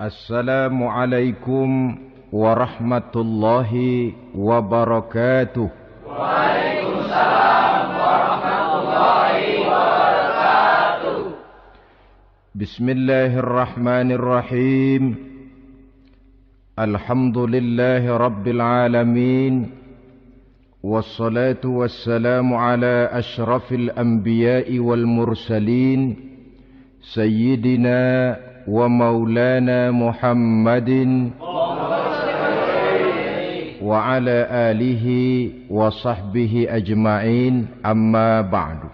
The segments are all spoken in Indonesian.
Assalamualaikum warahmatullahi wabarakatuh. Waalaikumsalam warahmatullahi wabarakatuh. Bismillahirrahmanirrahim. Alhamdulillahi rabbil alamin. Wassalatu wassalamu ala ashrafil anbiya'i wal mursalin, Sayyidina wa maulana Muhammadin wa ala alihi wa sahbihi ajma'in, amma ba'du.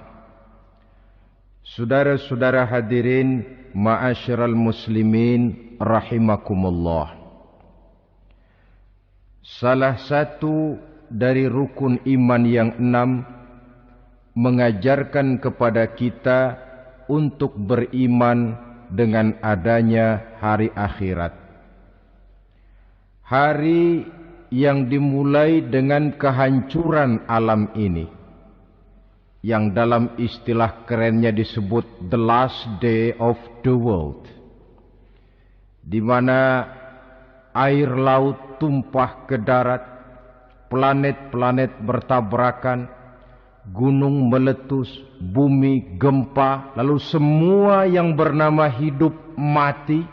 Saudara-saudara hadirin, ma'asyiral muslimin rahimakumullah. Salah satu dari rukun iman yang 6 mengajarkan kepada kita untuk beriman dengan adanya hari akhirat. Hari yang dimulai dengan kehancuran alam ini, yang dalam istilah kerennya disebut the last day of the world, di mana air laut tumpah ke darat, planet-planet bertabrakan, gunung meletus, bumi gempa, lalu semua yang bernama hidup mati.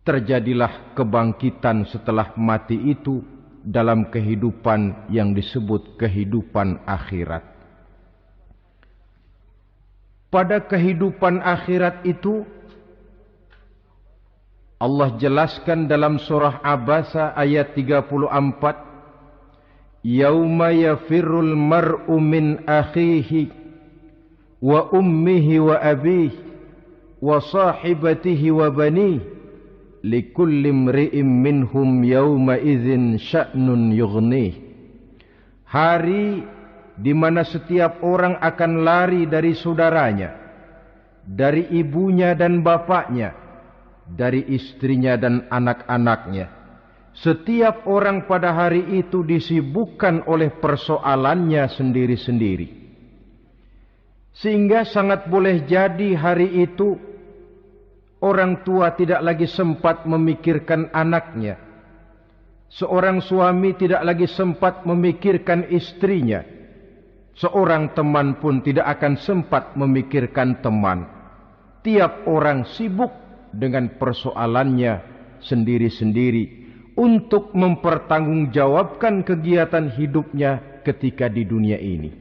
Terjadilah kebangkitan setelah mati itu dalam kehidupan yang disebut kehidupan akhirat. Pada kehidupan akhirat itu Allah jelaskan dalam surah Abasa ayat 34, Yauma yafirrul mar'u min akhihi wa ummihi wa abihi wa sahibatihi wa banihi likulli imri'in minhum yawma idzin sya'nun yughnih. Hari di mana setiap orang akan lari dari saudaranya, dari ibunya dan bapaknya, dari istrinya dan anak-anaknya. Setiap orang pada hari itu disibukkan oleh persoalannya sendiri-sendiri. Sehingga sangat boleh jadi hari itu orang tua tidak lagi sempat memikirkan anaknya. Seorang suami tidak lagi sempat memikirkan istrinya. Seorang teman pun tidak akan sempat memikirkan teman. Tiap orang sibuk dengan persoalannya sendiri-sendiri untuk mempertanggungjawabkan kegiatan hidupnya ketika di dunia ini.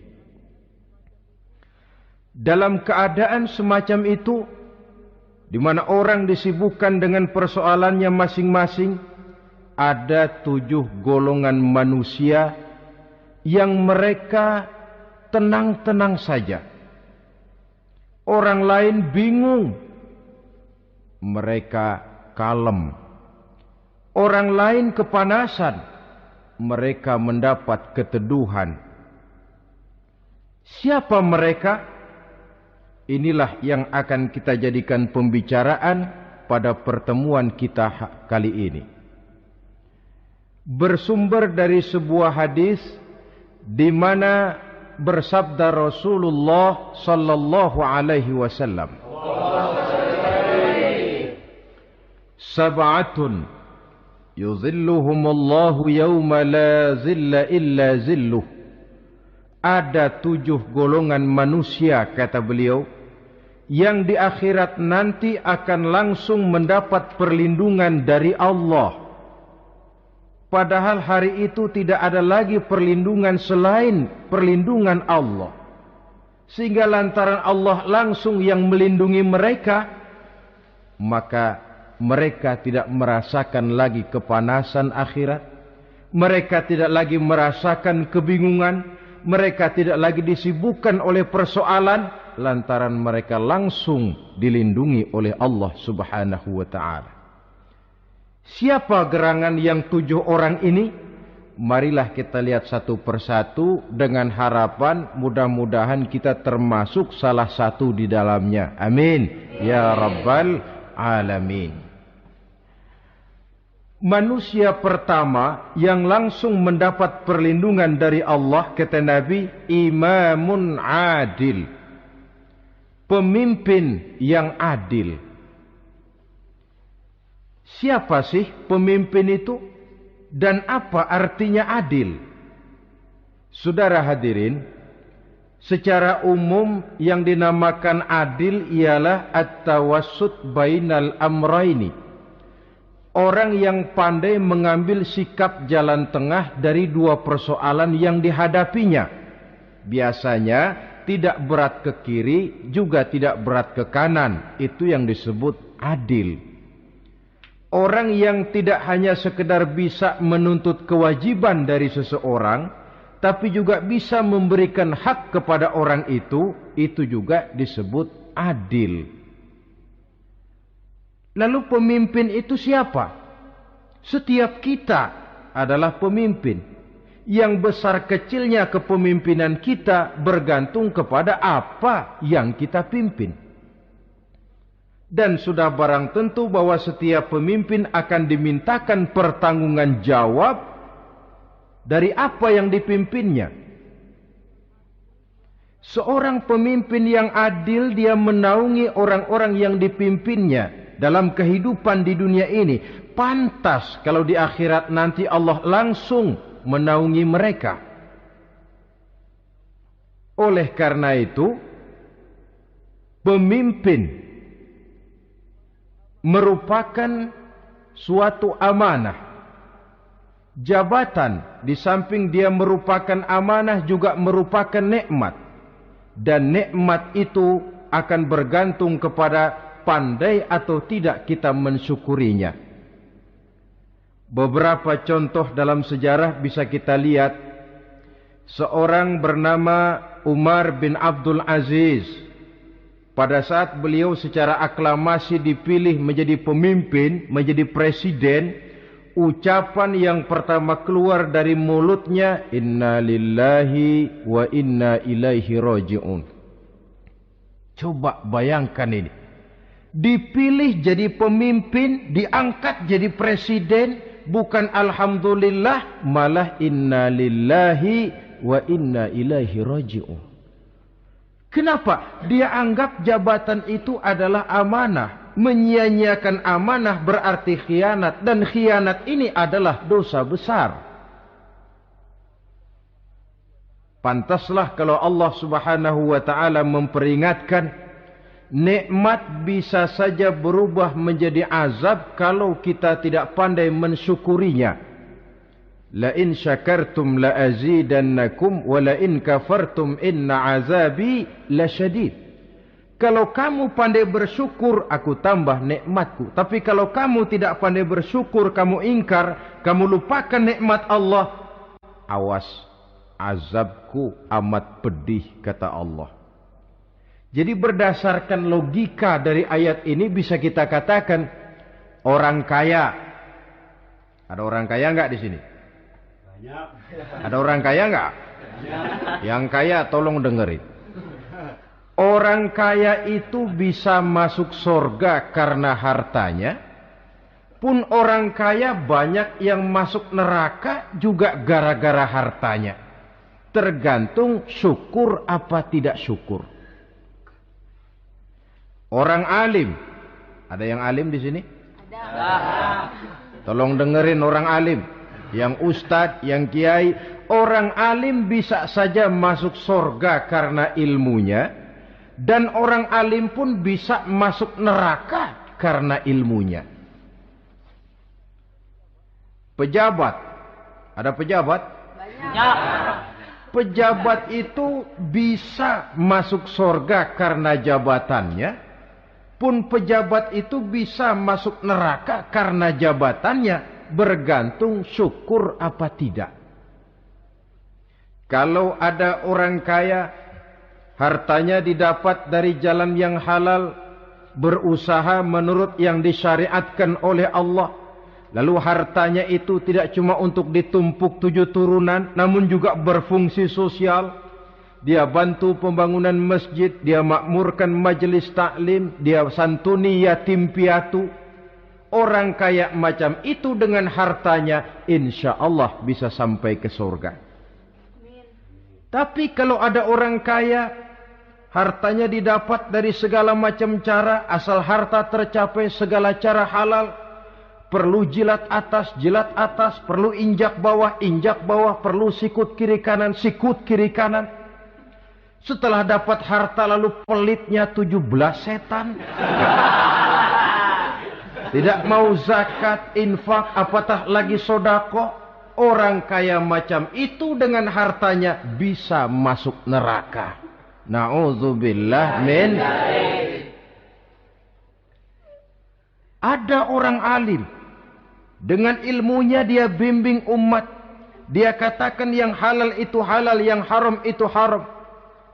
Dalam keadaan semacam itu, di mana orang disibukkan dengan persoalannya masing-masing, ada 7 golongan manusia yang mereka tenang-tenang saja. Orang lain bingung, mereka kalem. Orang lain kepanasan, mereka mendapat keteduhan. Siapa mereka? Inilah yang akan kita jadikan pembicaraan pada pertemuan kita kali ini. Bersumber dari sebuah hadis di mana bersabda Rasulullah sallallahu alaihi wasallam, Sab'atun yuzilluhumullahu yawma la zilla illa zilluh. Ada 7 golongan manusia, kata beliau, yang di akhirat nanti akan langsung mendapat perlindungan dari Allah. Padahal hari itu tidak ada lagi perlindungan selain perlindungan Allah. Sehingga lantaran Allah langsung yang melindungi mereka, maka mereka tidak merasakan lagi kepanasan akhirat. Mereka tidak lagi merasakan kebingungan. Mereka tidak lagi disibukkan oleh persoalan, lantaran mereka langsung dilindungi oleh Allah subhanahu wa ta'ala. Siapa gerangan yang 7 orang ini? Marilah kita lihat satu persatu dengan harapan mudah-mudahan kita termasuk salah satu di dalamnya. Amin ya rabbal alamin. Manusia pertama yang langsung mendapat perlindungan dari Allah, kata Nabi, imamun adil. Pemimpin yang adil. siapa sih pemimpin itu dan apa artinya adil? Saudara hadirin, secara umum yang dinamakan adil ialah at-tawassut bainal amraini. Orang yang pandai mengambil sikap jalan tengah dari dua persoalan yang dihadapinya. Biasanya tidak berat ke kiri, juga tidak berat ke kanan. Itu yang disebut adil. Orang yang tidak hanya sekedar bisa menuntut kewajiban dari seseorang, tapi juga bisa memberikan hak kepada orang itu juga disebut adil. Lalu pemimpin itu siapa? Setiap kita adalah pemimpin. Yang besar kecilnya kepemimpinan kita bergantung kepada apa yang kita pimpin. Dan sudah barang tentu bahwa setiap pemimpin akan dimintakan pertanggungan jawab dari apa yang dipimpinnya. Seorang pemimpin yang adil, dia menaungi orang-orang yang dipimpinnya dalam kehidupan di dunia ini. Pantas kalau di akhirat nanti Allah langsung menaungi mereka. Oleh karena itu, pemimpin merupakan suatu amanah. Jabatan di samping dia merupakan amanah juga merupakan nikmat. Dan nikmat itu akan bergantung kepada pandai atau tidak kita mensyukurinya. Beberapa contoh dalam sejarah bisa kita lihat. Seorang bernama Umar bin Abdul Aziz. Pada saat beliau secara aklamasi dipilih menjadi pemimpin, menjadi presiden, ucapan yang pertama keluar dari mulutnya, inna lillahi wa inna ilaihi raji'un. Coba bayangkan ini. Dipilih jadi pemimpin, diangkat jadi presiden, bukan alhamdulillah, malah inna lillahi wa inna ilaihi raji'un. Kenapa? Dia anggap jabatan itu adalah amanah. Menyia-nyiakan amanah berarti khianat, dan khianat ini adalah dosa besar. Pantaslah kalau Allah Subhanahu wa taala memperingatkan, nikmat bisa saja berubah menjadi azab kalau kita tidak pandai mensyukurinya. La in syakartum la azidannakum wa la in kafartum inna azabi lasyadid. Kalau kamu pandai bersyukur, aku tambah nikmatku. Tapi kalau kamu tidak pandai bersyukur, kamu ingkar, kamu lupakan nikmat Allah, awas, azabku amat pedih, kata Allah. Jadi berdasarkan logika dari ayat ini bisa kita katakan, orang kaya, ada orang kaya enggak di sini? Banyak. Ada orang kaya enggak? Banyak. Yang kaya tolong dengerin. Orang kaya itu bisa masuk surga karena hartanya. Pun orang kaya banyak yang masuk neraka juga gara-gara hartanya. Tergantung syukur apa tidak syukur. Orang alim, ada yang alim di sini? Ada. Tolong dengerin orang alim, yang ustadz, yang kiai. Orang alim bisa saja masuk surga karena ilmunya. Dan orang alim pun bisa masuk neraka karena ilmunya. Pejabat, ada pejabat? Banyak. Pejabat itu bisa masuk surga karena jabatannya. Pun pejabat itu bisa masuk neraka karena jabatannya. Bergantung syukur apa tidak. Kalau ada orang kaya, hartanya didapat dari jalan yang halal, berusaha menurut yang disyariatkan oleh Allah. Lalu hartanya itu tidak cuma untuk ditumpuk 7 turunan, namun juga berfungsi sosial. Dia bantu pembangunan masjid, dia makmurkan majelis taklim, dia santuni yatim piatu. Orang kaya macam itu dengan hartanya, insya Allah bisa sampai ke surga. Tapi kalau ada orang kaya, hartanya didapat dari segala macam cara, asal harta tercapai segala cara halal. perlu jilat atas, perlu injak bawah, perlu sikut kiri kanan. Setelah dapat harta lalu pelitnya 17 setan. Tidak mau zakat, infak, apatah lagi sodako. Orang kaya macam itu dengan hartanya bisa masuk neraka. Na'udzubillah min. Ada orang alim. Dengan ilmunya dia bimbing umat. Dia katakan yang halal itu halal, yang haram itu haram.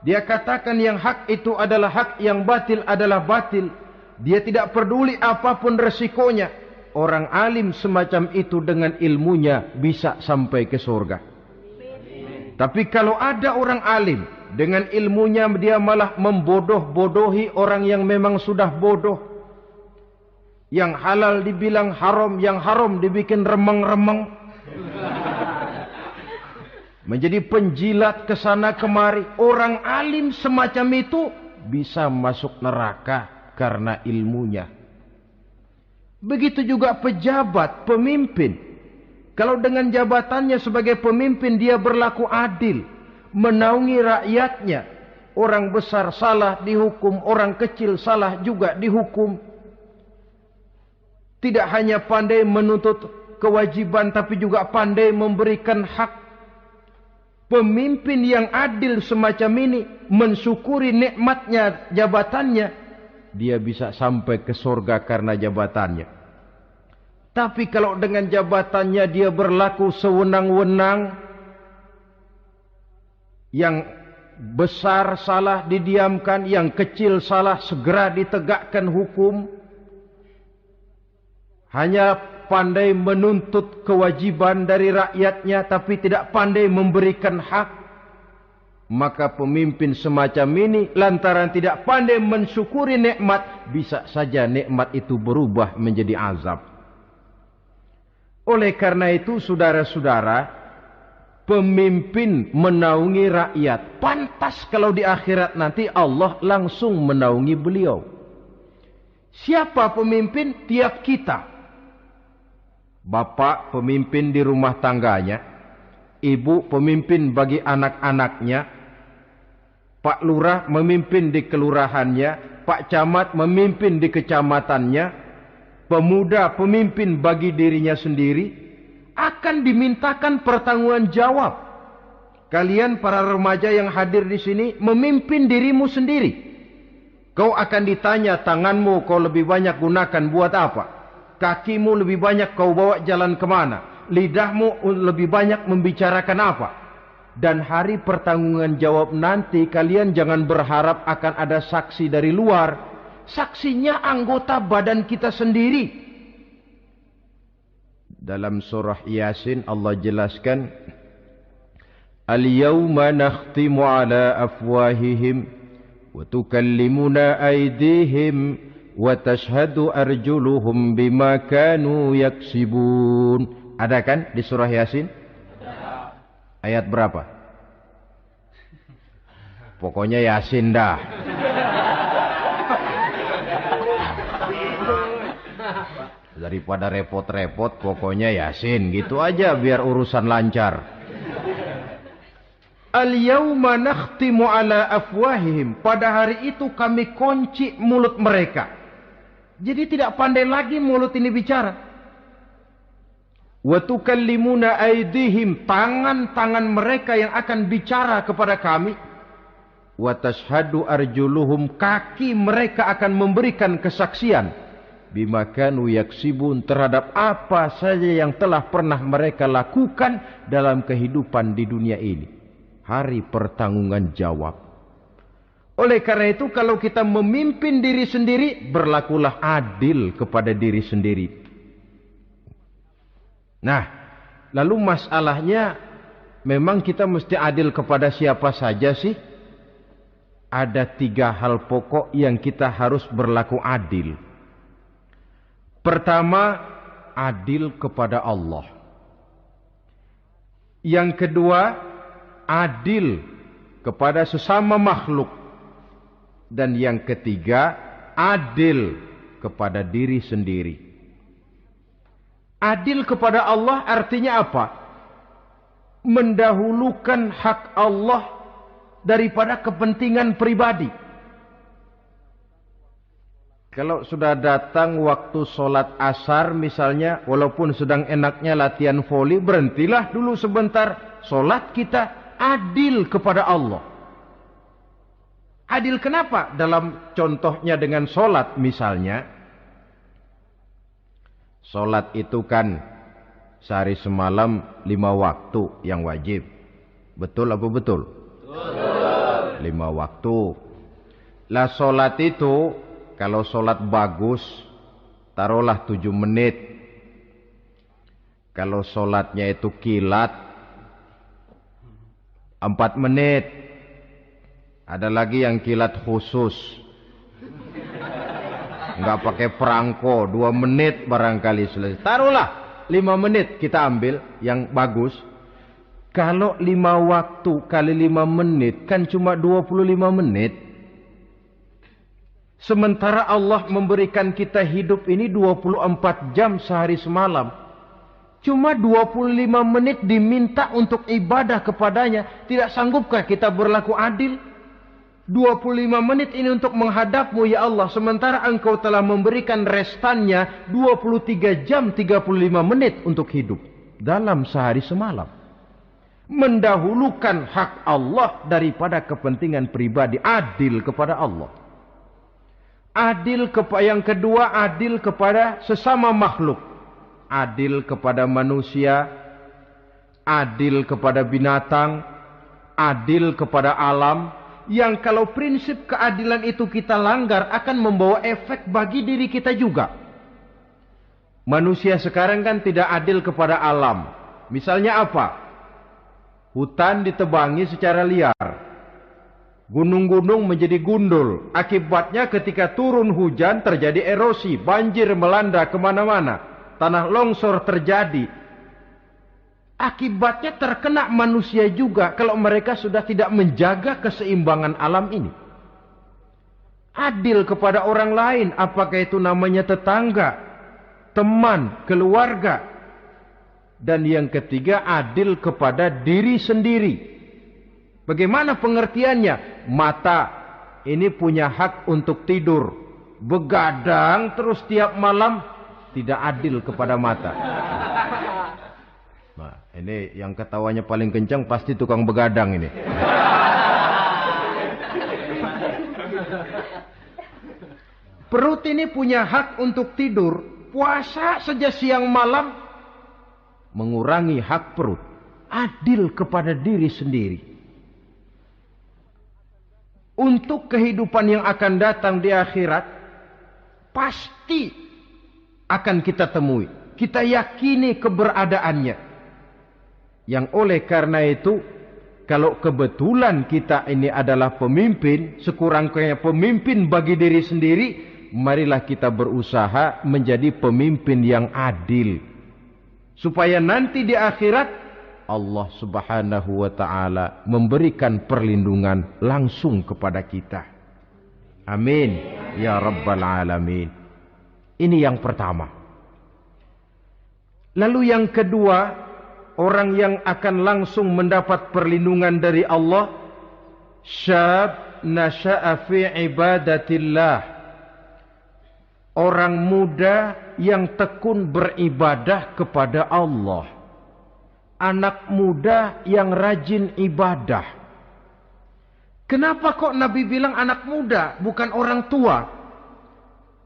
Dia katakan yang hak itu adalah hak, yang batil adalah batil. Dia tidak peduli apapun resikonya. Orang alim semacam itu dengan ilmunya bisa sampai ke surga. Tapi kalau ada orang alim, dengan ilmunya dia malah membodoh-bodohi orang yang memang sudah bodoh. Yang halal dibilang haram, yang haram dibikin remeng-remeng. Menjadi penjilat kesana kemari. Orang alim semacam itu bisa masuk neraka karena ilmunya. Begitu juga pejabat, pemimpin. Kalau dengan jabatannya sebagai pemimpin dia berlaku adil, menaungi rakyatnya. Orang besar salah dihukum, orang kecil salah juga dihukum. Tidak hanya pandai menuntut kewajiban tapi juga pandai memberikan hak. Pemimpin yang adil semacam ini mensyukuri nikmatnya jabatannya. Dia bisa sampai ke surga karena jabatannya. Tapi kalau dengan jabatannya dia berlaku sewenang-wenang, yang besar salah didiamkan, yang kecil salah segera ditegakkan hukum, hanya pandai menuntut kewajiban dari rakyatnya tapi tidak pandai memberikan hak, maka pemimpin semacam ini lantaran tidak pandai mensyukuri nikmat, bisa saja nikmat itu berubah menjadi azab. Oleh karena itu saudara-saudara, pemimpin menaungi rakyat. Pantas kalau di akhirat nanti Allah langsung menaungi beliau. Siapa pemimpin? Tiap kita. Bapak pemimpin di rumah tangganya, ibu pemimpin bagi anak-anaknya, Pak Lurah memimpin di kelurahannya, Pak Camat memimpin di kecamatannya, pemuda pemimpin bagi dirinya sendiri, akan dimintakan pertanggungan jawab. Kalian para remaja yang hadir di sini memimpin dirimu sendiri. Kau akan ditanya, tanganmu kau lebih banyak gunakan buat apa? Kakimu lebih banyak kau bawa jalan kemana? Lidahmu lebih banyak membicarakan apa? Dan hari pertanggungan jawab nanti kalian jangan berharap akan ada saksi dari luar. Saksinya anggota badan kita sendiri. Dalam surah Yasin Allah jelaskan, Al-yawma nakhtimu ala afwahihim wa tukallimuna aydihim wa tashhadu arjuluhum bima kanu yaksibun. Ada kan di surah Yasin? Ayat berapa? Pokoknya Yasin dah. Daripada repot-repot, pokoknya Yasin. Gitu aja biar urusan lancar. Al-yawma nakhtimu ala afwahihim. Pada hari itu kami kunci mulut mereka. Jadi tidak pandai lagi mulut ini bicara. Wa tukallimuna aydihim. Tangan-tangan mereka yang akan bicara kepada kami. Wa tashhadu arjuluhum. Kaki mereka akan memberikan kesaksian. Bima kanu yaksibun. Terhadap apa saja yang telah pernah mereka lakukan dalam kehidupan di dunia ini. Hari pertanggungan jawab. Oleh karena itu kalau kita memimpin diri sendiri, berlakulah adil kepada diri sendiri. Nah, lalu masalahnya memang kita mesti adil kepada siapa saja sih? Ada 3 hal pokok yang kita harus berlaku adil. Pertama, adil kepada Allah. Yang kedua, adil kepada sesama makhluk. Dan yang ketiga, adil kepada diri sendiri. Adil kepada Allah artinya apa? Mendahulukan hak Allah daripada kepentingan pribadi. Kalau sudah datang waktu sholat asar misalnya, walaupun sedang enaknya latihan voli, berhentilah dulu sebentar. Sholat kita adil kepada Allah. Adil kenapa? Dalam contohnya dengan sholat misalnya. Sholat itu kan sehari semalam 5 waktu yang wajib. Betul apa betul? Betul. 5 waktu. Lah sholat itu, kalau sholat bagus, taruhlah 7 menit. Kalau sholatnya itu kilat, 4 menit. Ada lagi yang kilat khusus. Enggak pakai perangko, 2 menit barangkali selesai. Taruhlah 5 menit kita ambil yang bagus. Kalau 5 waktu kali 5 menit kan cuma 25 menit. Sementara Allah memberikan kita hidup ini 24 jam sehari semalam. Cuma 25 menit diminta untuk ibadah kepadanya. Tidak sanggupkah kita berlaku adil? 25 menit ini untuk menghadapmu ya Allah. Sementara engkau telah memberikan restannya 23 jam 35 menit untuk hidup. Dalam sehari semalam. Mendahulukan hak Allah daripada kepentingan pribadi. Adil kepada Allah. Adil yang kedua, adil kepada sesama makhluk. Adil kepada manusia. Adil kepada binatang. Adil kepada alam. Yang kalau prinsip keadilan itu kita langgar akan membawa efek bagi diri kita juga. Manusia sekarang kan tidak adil kepada alam. Misalnya apa? Hutan ditebangi secara liar. Gunung-gunung menjadi gundul. Akibatnya ketika turun hujan terjadi erosi. Banjir melanda kemana-mana. Tanah longsor terjadi. Akibatnya terkena manusia juga kalau mereka sudah tidak menjaga keseimbangan alam ini. Adil kepada orang lain, apakah itu namanya tetangga, teman, keluarga. Dan yang ketiga, adil kepada diri sendiri. Bagaimana pengertiannya? Mata ini punya hak untuk tidur. Begadang terus tiap malam, tidak adil kepada mata. Nah, ini yang ketawanya paling kencang pasti tukang begadang ini. Perut ini punya hak untuk tidur. Puasa saja siang malam mengurangi hak perut. Adil kepada diri sendiri. Untuk kehidupan yang akan datang di akhirat, pasti akan kita temui. Kita yakini keberadaannya. Yang oleh karena itu, kalau kebetulan kita ini adalah pemimpin, sekurang-kurangnya pemimpin bagi diri sendiri, marilah kita berusaha menjadi pemimpin yang adil. Supaya nanti di akhirat, Allah Subhanahu wa ta'ala memberikan perlindungan langsung kepada kita. Amin. Ya Rabbal Alamin. Ini yang pertama. Lalu yang kedua, orang yang akan langsung mendapat perlindungan dari Allah, syab nasha'a fi ibadatillah. Orang muda yang tekun beribadah kepada Allah. Anak muda yang rajin ibadah. Kenapa kok Nabi bilang anak muda, bukan orang tua?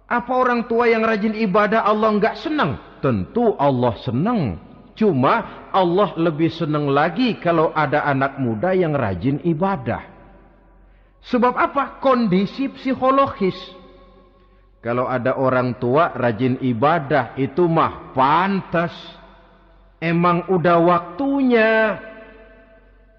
Apa orang tua yang rajin ibadah Allah enggak senang? Tentu Allah senang. Cuma Allah lebih senang lagi kalau ada anak muda yang rajin ibadah. Sebab apa? Kondisi psikologis. Kalau ada orang tua rajin ibadah, itu mah pantas. Emang udah waktunya.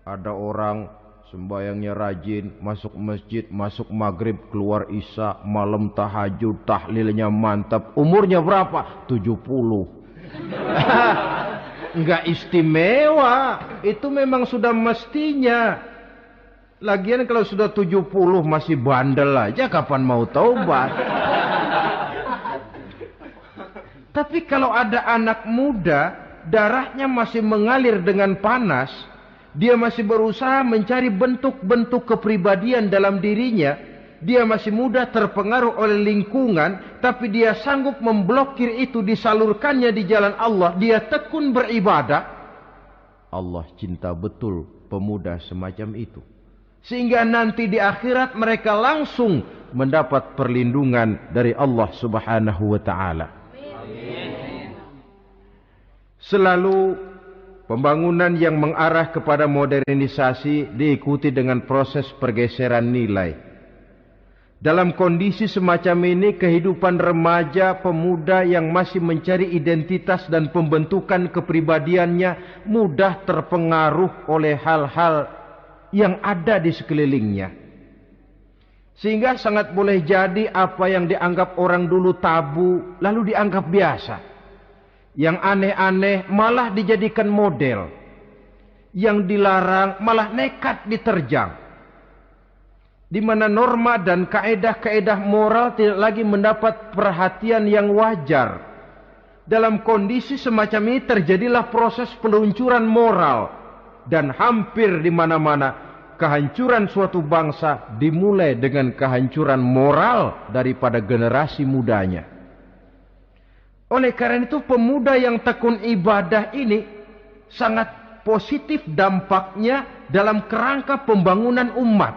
Ada orang sembayangnya rajin, masuk masjid, masuk maghrib, keluar isya, malam tahajud, tahlilnya mantap. Umurnya berapa? 70. Enggak istimewa. Itu memang sudah mestinya. Lagian kalau sudah 70 masih bandel aja, kapan mau taubat? Tapi kalau ada anak muda, darahnya masih mengalir dengan panas, dia masih berusaha mencari bentuk-bentuk kepribadian dalam dirinya, dia masih muda terpengaruh oleh lingkungan, tapi dia sanggup memblokir itu, disalurkannya di jalan Allah, dia tekun beribadah. Allah cinta betul pemuda semacam itu. Sehingga nanti di akhirat mereka langsung mendapat perlindungan dari Allah Subhanahu wa ta'ala. Selalu pembangunan yang mengarah kepada modernisasi diikuti dengan proses pergeseran nilai. Dalam kondisi semacam ini, kehidupan remaja pemuda yang masih mencari identitas dan pembentukan kepribadiannya mudah terpengaruh oleh hal-hal yang ada di sekelilingnya. Sehingga sangat boleh jadi apa yang dianggap orang dulu tabu lalu dianggap biasa. Yang aneh-aneh malah dijadikan model. Yang dilarang malah nekat diterjang. Di mana norma dan kaedah-kaedah moral tidak lagi mendapat perhatian yang wajar. Dalam kondisi semacam ini terjadilah proses peluncuran moral. Dan hampir di mana-mana kehancuran suatu bangsa dimulai dengan kehancuran moral daripada generasi mudanya. Oleh karena itu pemuda yang tekun ibadah ini sangat positif dampaknya dalam kerangka pembangunan umat.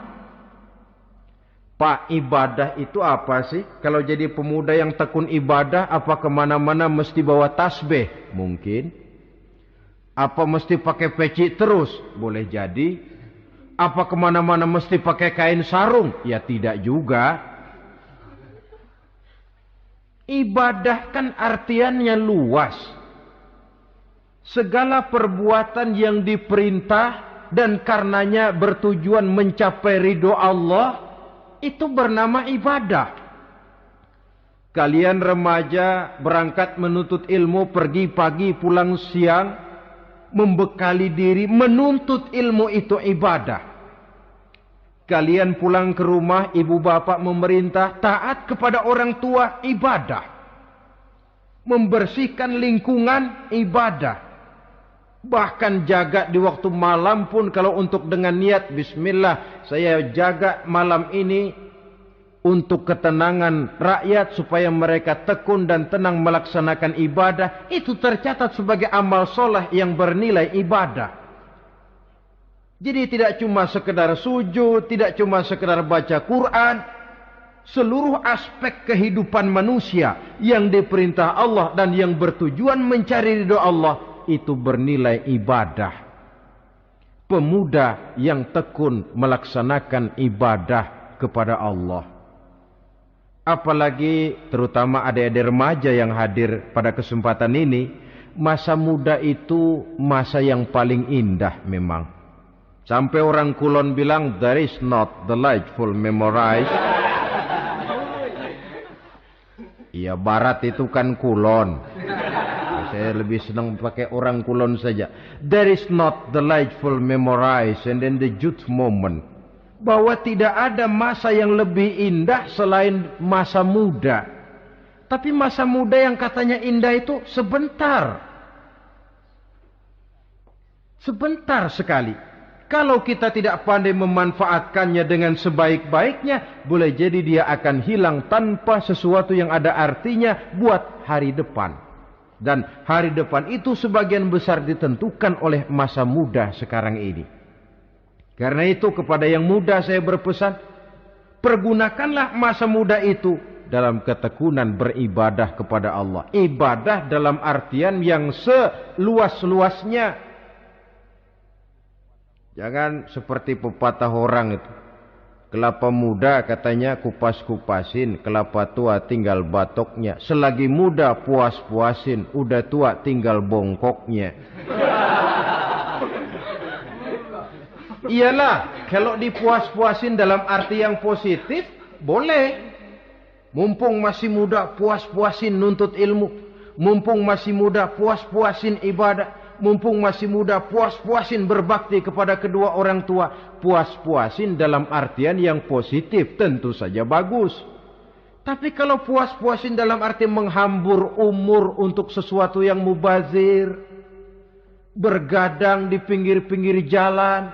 Pak, ibadah itu apa sih? Kalau jadi pemuda yang tekun ibadah, apa kemana-mana mesti bawa tasbih? Mungkin. Apa mesti pakai peci terus? Boleh jadi. Apa kemana-mana mesti pakai kain sarung? Ya tidak juga. Ibadah kan artiannya luas. Segala perbuatan yang diperintah dan karenanya bertujuan mencapai ridho Allah, itu bernama ibadah. Kalian remaja berangkat menuntut ilmu, pergi pagi pulang siang, membekali diri menuntut ilmu, itu ibadah. Kalian pulang ke rumah, ibu bapak memerintah, taat kepada orang tua, ibadah. Membersihkan lingkungan, ibadah. Bahkan jaga di waktu malam pun, kalau untuk dengan niat, bismillah, saya jaga malam ini untuk ketenangan rakyat, supaya mereka tekun dan tenang melaksanakan ibadah, itu tercatat sebagai amal soleh yang bernilai ibadah. Jadi tidak cuma sekedar sujud, tidak cuma sekedar baca Quran. Seluruh aspek kehidupan manusia yang diperintah Allah dan yang bertujuan mencari ridho Allah, itu bernilai ibadah. Pemuda yang tekun melaksanakan ibadah kepada Allah. Apalagi terutama adik-adik remaja yang hadir pada kesempatan ini, masa muda itu masa yang paling indah memang. Sampai orang Kulon bilang, there is not delightful memorize. Iya, barat itu kan Kulon. Saya lebih senang pakai orang Kulon saja. There is not delightful memorize and then the youth moment. Bahwa tidak ada masa yang lebih indah selain masa muda. Tapi masa muda yang katanya indah itu sebentar. Sebentar sekali. Kalau kita tidak pandai memanfaatkannya dengan sebaik-baiknya, boleh jadi dia akan hilang tanpa sesuatu yang ada artinya buat hari depan. Dan hari depan itu sebagian besar ditentukan oleh masa muda sekarang ini. Karena itu kepada yang muda saya berpesan, pergunakanlah masa muda itu dalam ketekunan beribadah kepada Allah. Ibadah dalam artian yang seluas-luasnya. Jangan seperti pepatah orang itu. Kelapa muda katanya kupas-kupasin, kelapa tua tinggal batoknya. Selagi muda puas-puasin, udah tua tinggal bongkoknya. Iyalah, kalau dipuas-puasin dalam arti yang positif, boleh. Mumpung masih muda, puas-puasin nuntut ilmu. Mumpung masih muda, puas-puasin ibadah. Mumpung masih muda, puas-puasin berbakti kepada kedua orang tua. Puas-puasin dalam artian yang positif tentu saja bagus. Tapi kalau puas-puasin dalam arti menghambur umur untuk sesuatu yang mubazir, bergadang di pinggir-pinggir jalan,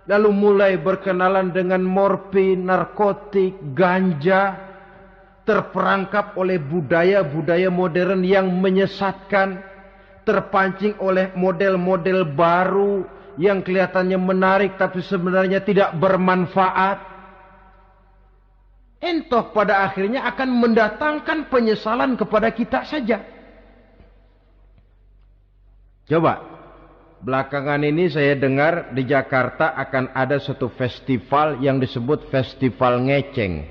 lalu mulai berkenalan dengan morfin, narkotik, ganja, terperangkap oleh budaya-budaya modern yang menyesatkan, terpancing oleh model-model baru yang kelihatannya menarik tapi sebenarnya tidak bermanfaat. Entah pada akhirnya akan mendatangkan penyesalan kepada kita saja. Coba, belakangan ini saya dengar di Jakarta akan ada satu festival yang disebut Festival Ngeceng.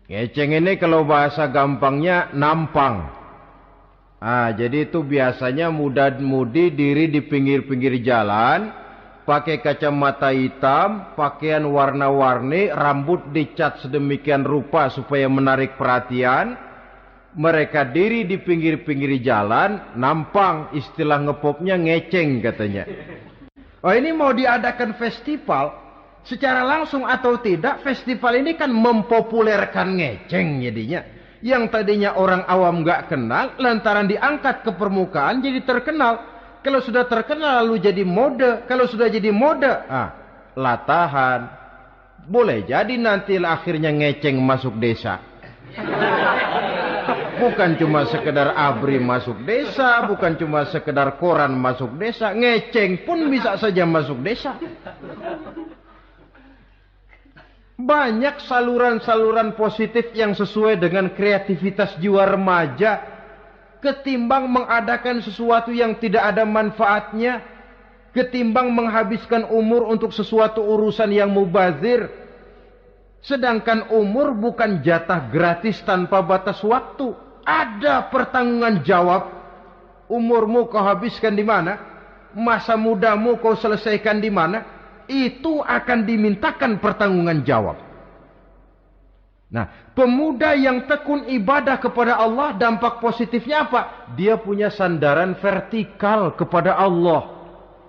Ngeceng ini kalau bahasa gampangnya nampang. Jadi itu biasanya muda-mudi diri di pinggir-pinggir jalan, pakai kacamata hitam, pakaian warna-warni, rambut dicat sedemikian rupa supaya menarik perhatian. Mereka diri di pinggir-pinggir jalan, nampang, istilah ngepopnya ngeceng katanya. Ini mau diadakan festival, secara langsung atau tidak, festival ini kan mempopulerkan ngeceng jadinya. Yang tadinya orang awam gak kenal, lantaran diangkat ke permukaan jadi terkenal. Kalau sudah terkenal lalu jadi mode. Kalau sudah jadi mode, latahan. Boleh jadi nanti akhirnya ngeceng masuk desa. Bukan cuma sekedar ABRI masuk desa, bukan cuma sekedar koran masuk desa, ngeceng pun bisa saja masuk desa. Banyak saluran-saluran positif yang sesuai dengan kreativitas jiwa remaja, ketimbang mengadakan sesuatu yang tidak ada manfaatnya, ketimbang menghabiskan umur untuk sesuatu urusan yang mubazir. Sedangkan umur bukan jatah gratis tanpa batas waktu. Ada pertanggungan jawab. Umurmu kau habiskan di mana? Masa mudamu kau selesaikan di mana? Itu akan dimintakan pertanggungan jawab. Nah, pemuda yang tekun ibadah kepada Allah, dampak positifnya apa? Dia punya sandaran vertikal kepada Allah.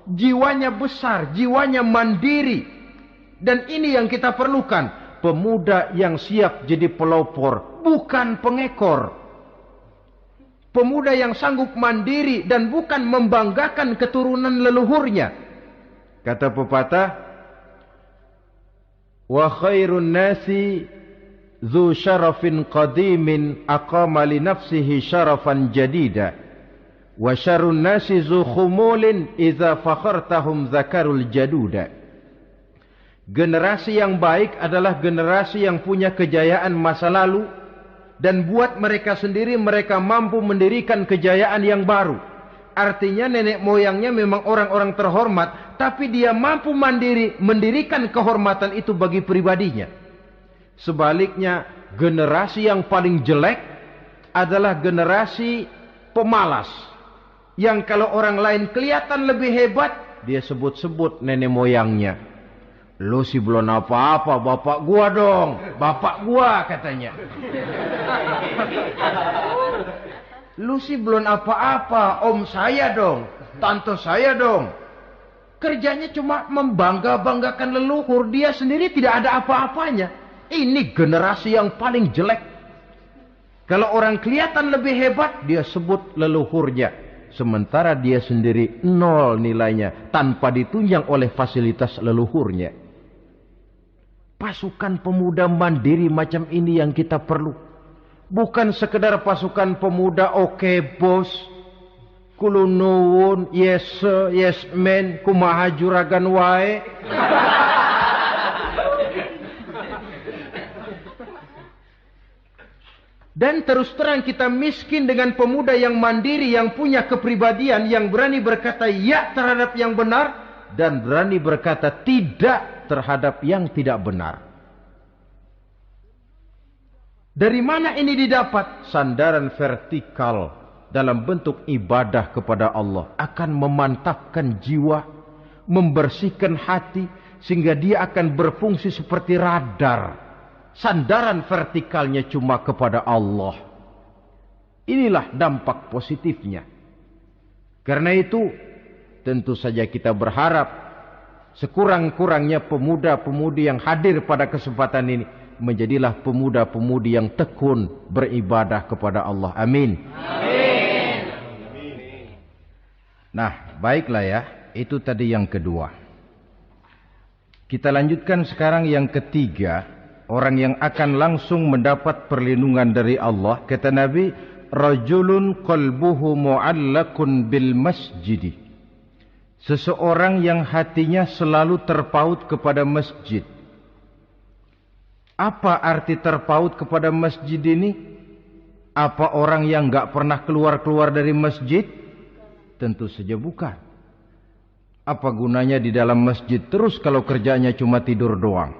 Jiwanya besar, jiwanya mandiri. Dan ini yang kita perlukan. Pemuda yang siap jadi pelopor, bukan pengekor. Pemuda yang sanggup mandiri dan bukan membanggakan keturunan leluhurnya. Kata pepatah, wa khairun nasi zu syarafin qadimin aqama li nafsihi syarafan jadida wa syarrun nasi zu khumulin idza fakhartahum zakarul jaduda. Generasi yang baik adalah generasi yang punya kejayaan masa lalu dan buat mereka sendiri mereka mampu mendirikan kejayaan yang baru. Artinya nenek moyangnya memang orang-orang terhormat, tapi dia mampu mandiri mendirikan kehormatan itu bagi pribadinya. Sebaliknya, generasi yang paling jelek adalah generasi pemalas. Yang kalau orang lain kelihatan lebih hebat, dia sebut-sebut nenek moyangnya. Lu sih belum apa-apa, bapak gua dong. Bapak gua katanya. Lu sih belum apa-apa, om saya dong. Tante saya dong. Kerjanya cuma membangga-banggakan leluhur. Dia sendiri tidak ada apa-apanya. Ini generasi yang paling jelek. Kalau orang kelihatan lebih hebat, dia sebut leluhurnya. Sementara dia sendiri nol nilainya, tanpa ditunjang oleh fasilitas leluhurnya. Pasukan pemuda mandiri macam ini yang kita perlu. Bukan sekedar pasukan pemuda oke bos, kulunuwun, yes sir, yes man, kumaha juragan wae. Dan terus terang kita miskin dengan pemuda yang mandiri, yang punya kepribadian, yang berani berkata ya terhadap yang benar dan berani berkata tidak terhadap yang tidak benar. Dari mana ini didapat? Sandaran vertikal dalam bentuk ibadah kepada Allah akan memantapkan jiwa, membersihkan hati, sehingga dia akan berfungsi seperti radar. Sandaran vertikalnya cuma kepada Allah. Inilah dampak positifnya. Karena itu, tentu saja kita berharap sekurang-kurangnya pemuda-pemudi yang hadir pada kesempatan ini, menjadilah pemuda-pemudi yang tekun beribadah kepada Allah. Amin. Amin. Nah, baiklah ya. Itu tadi yang kedua. Kita lanjutkan sekarang yang ketiga. Orang yang akan langsung mendapat perlindungan dari Allah. Kata Nabi, rajulun qalbuhu mu'allakun bil masjidi. Seseorang yang hatinya selalu terpaut kepada masjid. Apa arti terpaut kepada masjid ini? Apa orang yang gak pernah keluar-keluar dari masjid? Tentu saja bukan. Apa gunanya di dalam masjid terus kalau kerjanya cuma tidur doang?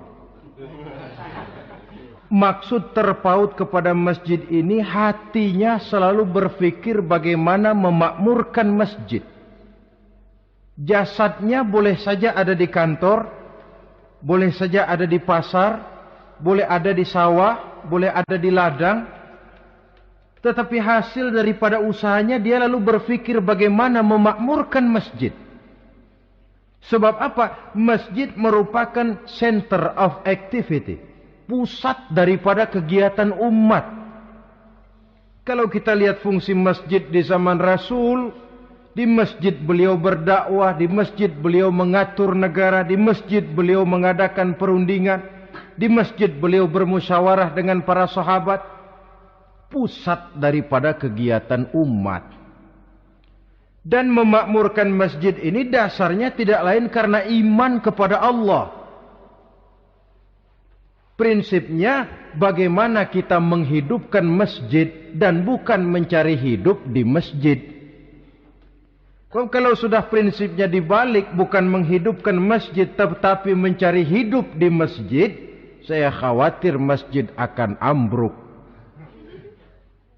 Maksud terpaut kepada masjid ini, hatinya selalu berpikir bagaimana memakmurkan masjid. Jasadnya boleh saja ada di kantor, boleh saja ada di pasar, boleh ada di sawah, boleh ada di ladang. Tetapi hasil daripada usahanya dia lalu berpikir bagaimana memakmurkan masjid. Sebab apa? Masjid merupakan center of activity, pusat daripada kegiatan umat. Kalau kita lihat fungsi masjid di zaman Rasul, di masjid beliau berdakwah, di masjid beliau mengatur negara, di masjid beliau mengadakan perundingan, di masjid beliau bermusyawarah dengan para sahabat. Pusat daripada kegiatan umat. Dan memakmurkan masjid ini dasarnya tidak lain karena iman kepada Allah. Prinsipnya bagaimana kita menghidupkan masjid dan bukan mencari hidup di masjid. Kalau sudah prinsipnya dibalik, bukan menghidupkan masjid tetapi mencari hidup di masjid, saya khawatir masjid akan ambruk.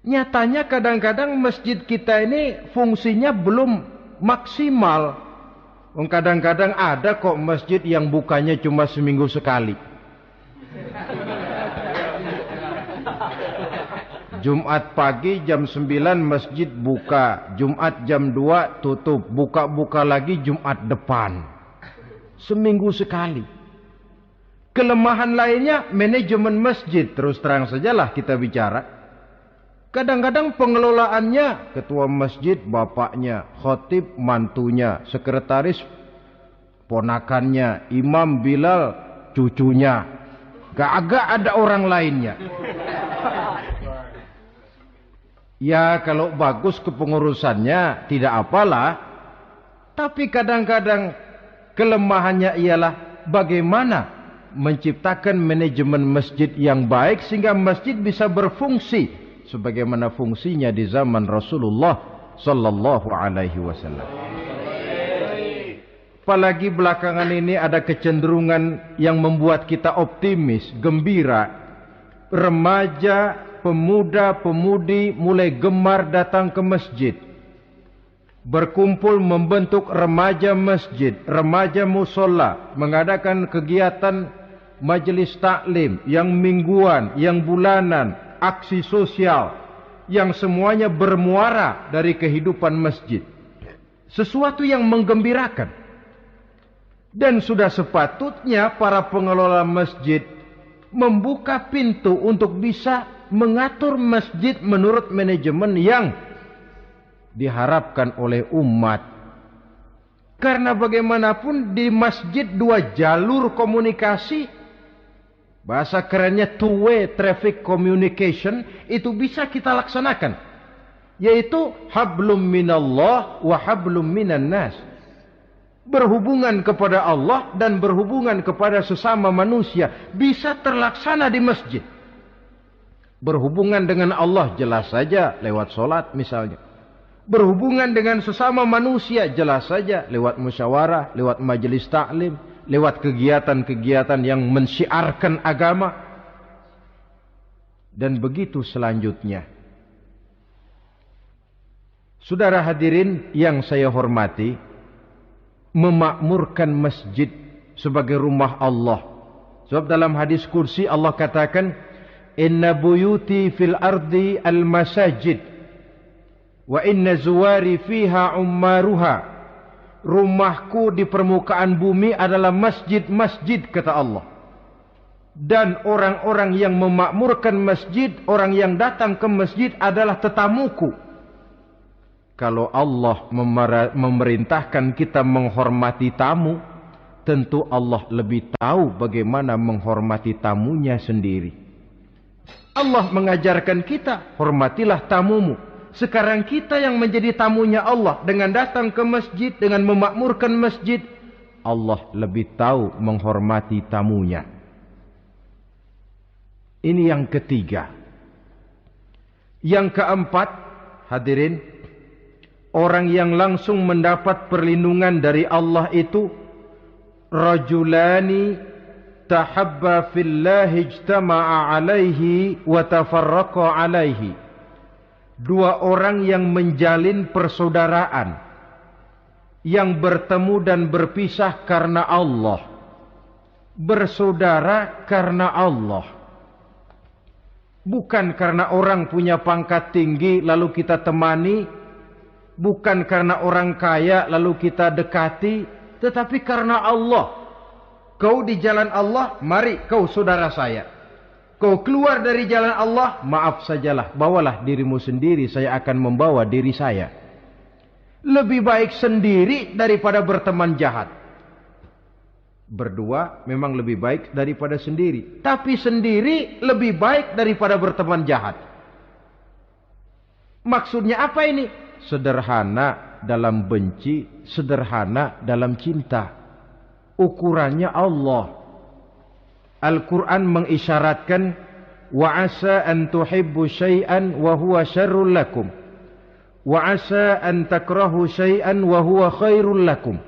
Nyatanya kadang-kadang masjid kita ini fungsinya belum maksimal. Kadang-kadang ada kok masjid yang bukanya cuma seminggu sekali. Jumat pagi jam 9 masjid buka, Jumat jam 2 tutup, buka-buka lagi Jumat depan. Seminggu sekali. Kelemahan lainnya manajemen masjid, terus terang sajalah kita bicara. Kadang-kadang pengelolaannya ketua masjid bapaknya, khatib mantunya, sekretaris ponakannya, imam Bilal cucunya. Gak ada orang lainnya. Ya kalau bagus kepengurusannya tidak apalah. Tapi kadang-kadang kelemahannya ialah bagaimana menciptakan manajemen masjid yang baik sehingga masjid bisa berfungsi sebagaimana fungsinya di zaman Rasulullah sallallahu alaihi wasallam. Apalagi belakangan ini ada kecenderungan yang membuat kita optimis, gembira. Remaja, pemuda-pemudi mulai gemar datang ke masjid. Berkumpul membentuk remaja masjid, remaja musola, mengadakan kegiatan majelis taklim yang mingguan, yang bulanan, aksi sosial yang semuanya bermuara dari kehidupan masjid. Sesuatu yang menggembirakan. Dan sudah sepatutnya para pengelola masjid membuka pintu untuk bisa mengatur masjid menurut manajemen yang diharapkan oleh umat. Karena bagaimanapun di masjid dua jalur komunikasi, bahasa kerennya two-way traffic communication, itu bisa kita laksanakan. Yaitu hablum minallah wa hablum minan nas. Berhubungan kepada Allah dan berhubungan kepada sesama manusia bisa terlaksana di masjid. Berhubungan dengan Allah jelas saja lewat solat misalnya. Berhubungan dengan sesama manusia jelas saja lewat musyawarah, lewat majelis taklim, lewat kegiatan-kegiatan yang mensyiarkan agama. Dan begitu selanjutnya. Saudara hadirin yang saya hormati, memakmurkan masjid sebagai rumah Allah. Sebab dalam hadis kursi Allah katakan, inna buyuti fil ardi al masajid wa inna zuwari fiha ummaruha rumahku di permukaan bumi adalah masjid-masjid, kata Allah. Dan orang-orang yang memakmurkan masjid, orang yang datang ke masjid adalah tetamuku. Kalau Allah memerintahkan kita menghormati tamu, tentu Allah lebih tahu bagaimana menghormati tamunya sendiri. Allah mengajarkan kita, hormatilah tamumu. Sekarang kita yang menjadi tamunya Allah dengan datang ke masjid, dengan memakmurkan masjid, Allah lebih tahu menghormati tamunya. Ini yang ketiga. Yang keempat, hadirin, orang yang langsung mendapat perlindungan dari Allah itu rajulani tahabba fillahi ijtama'a alaihi wa tafarraqa alaihi. Dua orang yang menjalin persaudaraan, yang bertemu dan berpisah karena Allah, bersaudara karena Allah. Bukan karena orang punya pangkat tinggi lalu kita temani, bukan karena orang kaya lalu kita dekati, tetapi karena Allah. Kau di jalan Allah, mari kau saudara saya. Kau keluar dari jalan Allah, maaf sajalah, bawalah dirimu sendiri, saya akan membawa diri saya. Lebih baik sendiri daripada berteman jahat. Berdua memang lebih baik daripada sendiri, tapi sendiri lebih baik daripada berteman jahat. Maksudnya apa ini? Sederhana dalam benci, sederhana dalam cinta. Ukurannya Allah. Al-Quran mengisyaratkan, wa asa an tuhibbu syai'an wa huwa syarrul lakum, wa asa an takrahu syai'an wa huwa khairul lakum.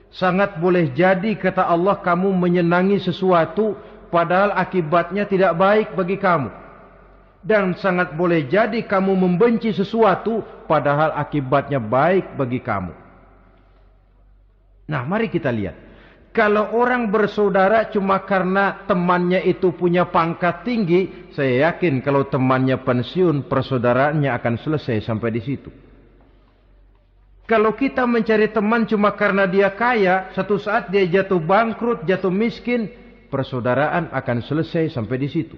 Sangat boleh jadi, kata Allah, kamu menyenangi sesuatu padahal akibatnya tidak baik bagi kamu. Dan sangat boleh jadi kamu membenci sesuatu padahal akibatnya baik bagi kamu. Nah, mari kita lihat. Kalau orang bersaudara cuma karena temannya itu punya pangkat tinggi, saya yakin kalau temannya pensiun, persaudaraannya akan selesai sampai di situ. Kalau kita mencari teman cuma karena dia kaya, satu saat dia jatuh bangkrut, jatuh miskin, persaudaraan akan selesai sampai di situ.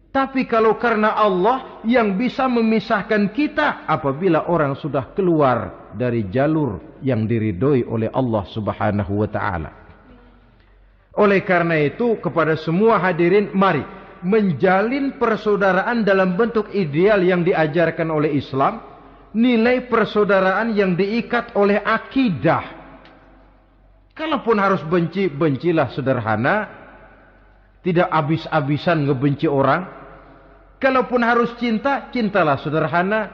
Tapi kalau karena Allah yang bisa memisahkan kita apabila orang sudah keluar dari jalur yang diridhoi oleh Allah Subhanahu wa taala. Oleh karena itu, kepada semua hadirin, mari menjalin persaudaraan dalam bentuk ideal yang diajarkan oleh Islam. Nilai persaudaraan yang diikat oleh akidah. Kalaupun harus benci, bencilah sederhana, tidak habis-habisan ngebenci orang. Kalaupun harus cinta, cintalah sederhana.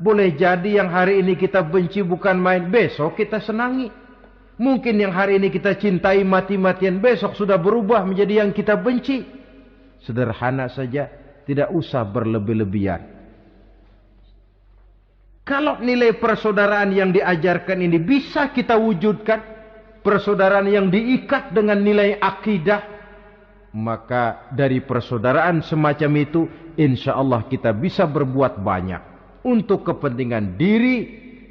Boleh jadi yang hari ini kita benci bukan main, besok kita senangi. Mungkin yang hari ini kita cintai mati-matian, besok sudah berubah menjadi yang kita benci. Sederhana saja, tidak usah berlebih-lebihan. Kalau nilai persaudaraan yang diajarkan ini bisa kita wujudkan, persaudaraan yang diikat dengan nilai akidah, maka dari persaudaraan semacam itu, insya Allah kita bisa berbuat banyak untuk kepentingan diri,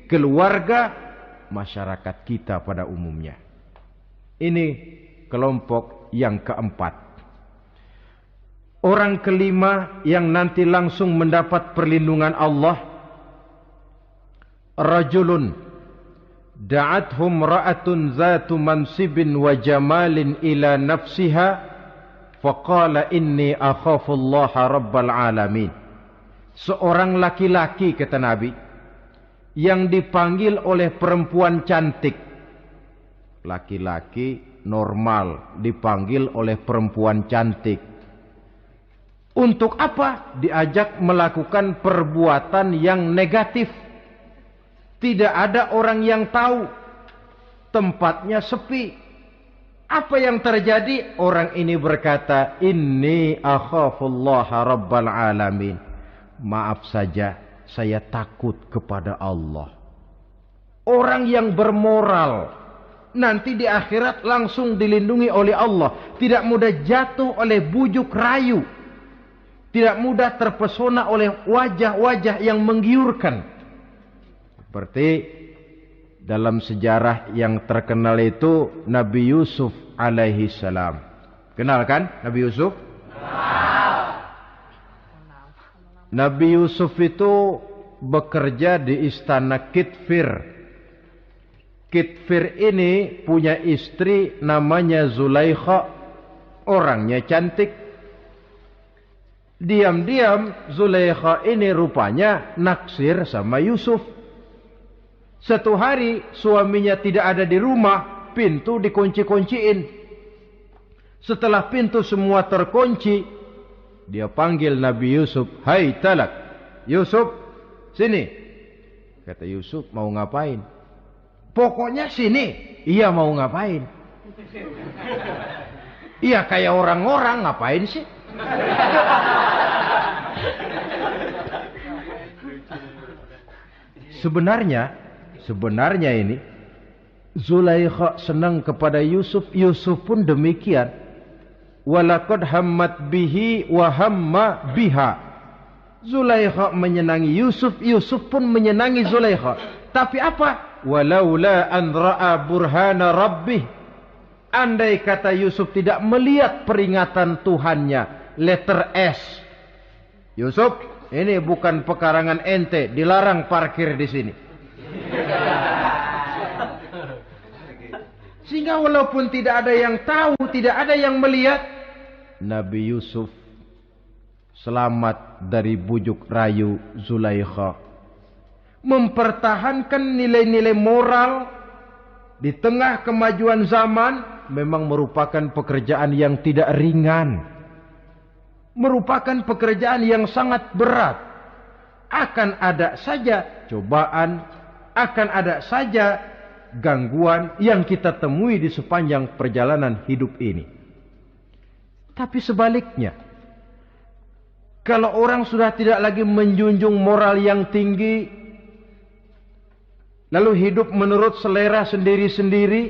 keluarga, masyarakat kita pada umumnya. Ini kelompok yang keempat. Orang kelima yang nanti langsung mendapat perlindungan Allah, rajulun da'athum ra'atun zatu mansibin wa jamalin ila nafsiha faqala inni akhafullaha rabbal alamin. Seorang laki-laki, kata Nabi, yang dipanggil oleh perempuan cantik. Laki-laki normal dipanggil oleh perempuan cantik. Untuk apa? Diajak melakukan perbuatan yang negatif. Tidak ada orang yang tahu. Tempatnya sepi. Apa yang terjadi? Orang ini berkata, inni akhafullaha rabbal alamin. Maaf saja, saya takut kepada Allah. Orang yang bermoral nanti di akhirat langsung dilindungi oleh Allah. Tidak mudah jatuh oleh bujuk rayu. Tidak mudah terpesona oleh wajah-wajah yang menggiurkan. Seperti dalam sejarah yang terkenal itu Nabi Yusuf alaihi salam. Kenal kan Nabi Yusuf? Nabi Yusuf itu bekerja di istana Kitfir. Kitfir ini punya istri namanya Zulaikha. Orangnya cantik. Diam-diam Zulaikha ini rupanya naksir sama Yusuf. Satu hari suaminya tidak ada di rumah, pintu dikunci-kunciin. Setelah pintu semua terkunci, dia panggil Nabi Yusuf, "Hai Talak, Yusuf, sini." Kata Yusuf, "Mau ngapain?" "Pokoknya sini." "Iya, mau ngapain?" "Iya, kayak orang-orang, ngapain sih?" Sebenarnya ini Zulaikha senang kepada Yusuf, Yusuf pun demikian. Walaqad hammat bihi wa hamma biha. Zulaikha menyenangi Yusuf, Yusuf pun menyenangi Zulaikha. Tapi apa? Walaula an ra'a burhana rabbih. Andai kata Yusuf tidak melihat peringatan Tuhannya, letter S. Yusuf, ini bukan pekarangan ente, dilarang parkir di sini. Sehingga walaupun tidak ada yang tahu, tidak ada yang melihat, Nabi Yusuf selamat dari bujuk rayu Zulaikha. Mempertahankan nilai-nilai moral di tengah kemajuan zaman memang merupakan pekerjaan yang tidak ringan. Merupakan pekerjaan yang sangat berat. Akan ada saja cobaan, akan ada saja gangguan yang kita temui di sepanjang perjalanan hidup ini. Tapi sebaliknya, kalau orang sudah tidak lagi menjunjung moral yang tinggi, lalu hidup menurut selera sendiri-sendiri,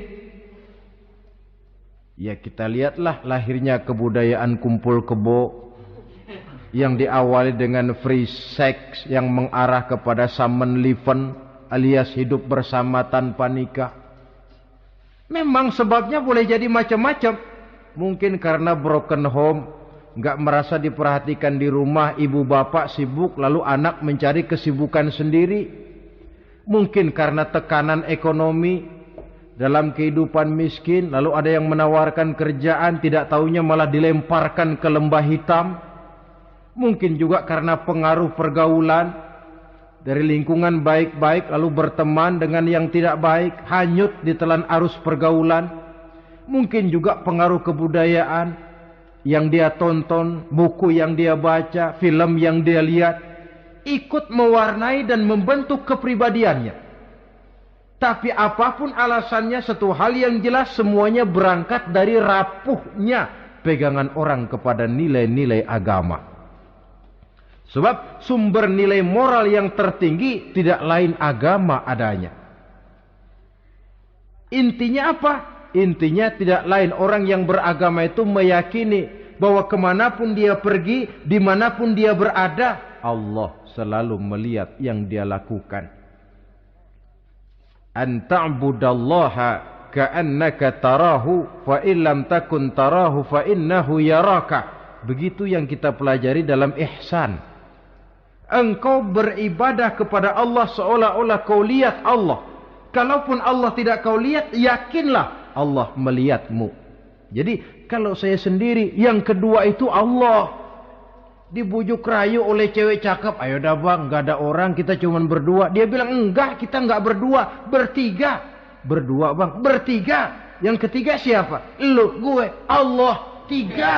ya kita lihatlah lahirnya kebudayaan kumpul kebo yang diawali dengan free sex yang mengarah kepada Samenleving alias hidup bersama tanpa nikah. Memang sebabnya boleh jadi macam-macam. Mungkin karena broken home, nggak merasa diperhatikan di rumah, ibu bapak sibuk, lalu anak mencari kesibukan sendiri. Mungkin karena tekanan ekonomi dalam kehidupan miskin, lalu ada yang menawarkan kerjaan, tidak taunya malah dilemparkan ke lembah hitam. Mungkin juga karena pengaruh pergaulan dari lingkungan baik-baik lalu berteman dengan yang tidak baik, hanyut di telan arus pergaulan. Mungkin juga pengaruh kebudayaan yang dia tonton, buku yang dia baca, film yang dia lihat, ikut mewarnai dan membentuk kepribadiannya. Tapi apapun alasannya, satu hal yang jelas, semuanya berangkat dari rapuhnya pegangan orang kepada nilai-nilai agama. Sebab sumber nilai moral yang tertinggi tidak lain agama adanya. Intinya apa? Intinya tidak lain orang yang beragama itu meyakini bahwa kemanapun dia pergi, dimanapun dia berada, Allah selalu melihat yang dia lakukan. An ta'budallaha ka'annaka tarahu fa illam takun tarahu fa innahu yaraka. Begitu yang kita pelajari dalam ihsan. Engkau beribadah kepada Allah seolah-olah kau lihat Allah. Kalaupun Allah tidak kau lihat, yakinlah Allah melihatmu. Jadi kalau saya sendiri, yang kedua itu Allah. Dibujuk rayu oleh cewek cakep, "Ayo dah bang, gak ada orang, kita cuma berdua." Dia bilang, "Enggak, kita gak berdua, bertiga." "Berdua bang, bertiga. Yang ketiga siapa?" "Lu, gue, Allah, tiga."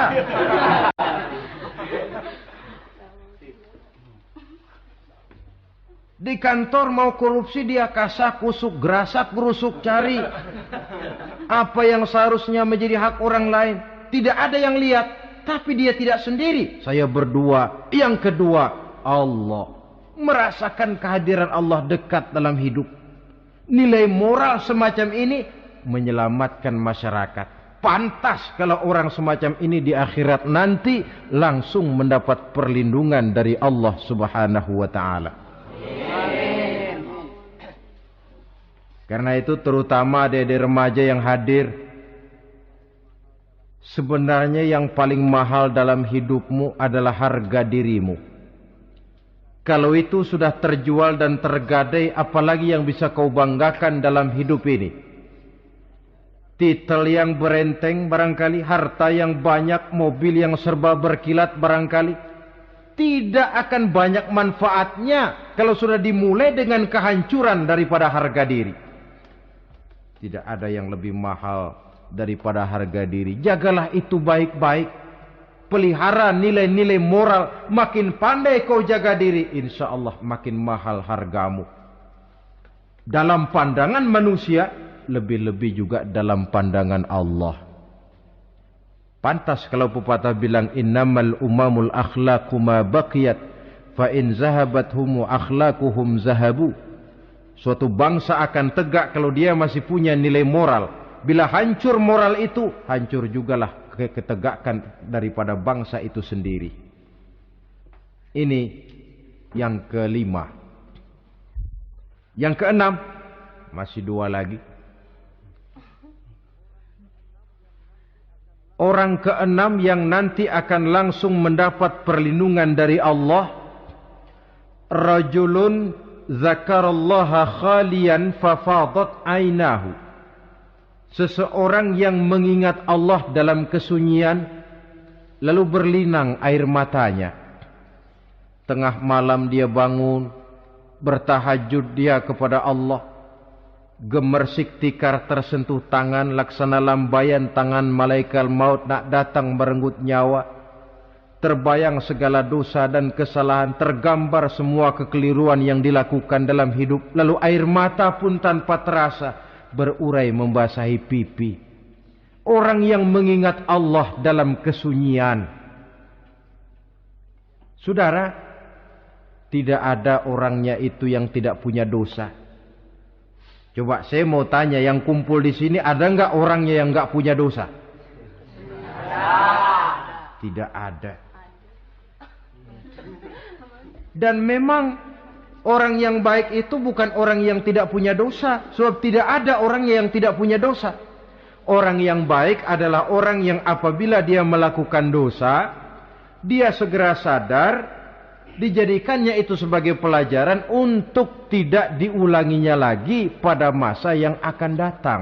Di kantor mau korupsi, dia kasak kusuk, gerasak gerusuk, cari apa yang seharusnya menjadi hak orang lain. Tidak ada yang lihat, tapi dia tidak sendiri. Saya berdua. Yang kedua, Allah. Merasakan kehadiran Allah dekat dalam hidup. Nilai moral semacam ini menyelamatkan masyarakat. Pantas kalau orang semacam ini di akhirat nanti langsung mendapat perlindungan dari Allah Subhanahu wa ta'ala. Karena itu terutama adik-adik remaja yang hadir, sebenarnya yang paling mahal dalam hidupmu adalah harga dirimu. Kalau itu sudah terjual dan tergadai, apalagi yang bisa kau banggakan dalam hidup ini? Titel yang berenteng barangkali, harta yang banyak, mobil yang serba berkilat barangkali. Tidak akan banyak manfaatnya kalau sudah dimulai dengan kehancuran daripada harga diri. Tidak ada yang lebih mahal daripada harga diri. Jagalah itu baik-baik. Pelihara nilai-nilai moral. Makin pandai kau jaga diri, insya Allah makin mahal hargamu. Dalam pandangan manusia, lebih-lebih juga dalam pandangan Allah. Pantas kalau pepatah bilang, innamal umamul akhlaqu ma baqiyat, fa in zahabat humu akhlaquhum zahabu. Suatu bangsa akan tegak kalau dia masih punya nilai moral. Bila hancur moral itu, hancur jugalah ketegakan daripada bangsa itu sendiri. Ini yang kelima. Yang keenam, masih dua lagi. Orang keenam yang nanti akan langsung mendapat perlindungan dari Allah, rajulun zakarallaha khalian fafadat ainahu. Seseorang yang mengingat Allah dalam kesunyian, lalu berlinang air matanya. Tengah malam dia bangun, bertahajud dia kepada Allah. Gemersik tikar tersentuh tangan, laksana lambaian tangan malaikat maut nak datang merenggut nyawa. Terbayang segala dosa dan kesalahan, tergambar semua kekeliruan yang dilakukan dalam hidup. Lalu air mata pun tanpa terasa berurai membasahi pipi. Orang yang mengingat Allah dalam kesunyian. Saudara, tidak ada orangnya itu yang tidak punya dosa. Coba saya mau tanya, yang kumpul di sini ada enggak orangnya yang enggak punya dosa? Tidak ada. Dan memang orang yang baik itu bukan orang yang tidak punya dosa. Sebab tidak ada orang yang tidak punya dosa. Orang yang baik adalah orang yang apabila dia melakukan dosa, dia segera sadar, dijadikannya itu sebagai pelajaran untuk tidak diulanginya lagi pada masa yang akan datang.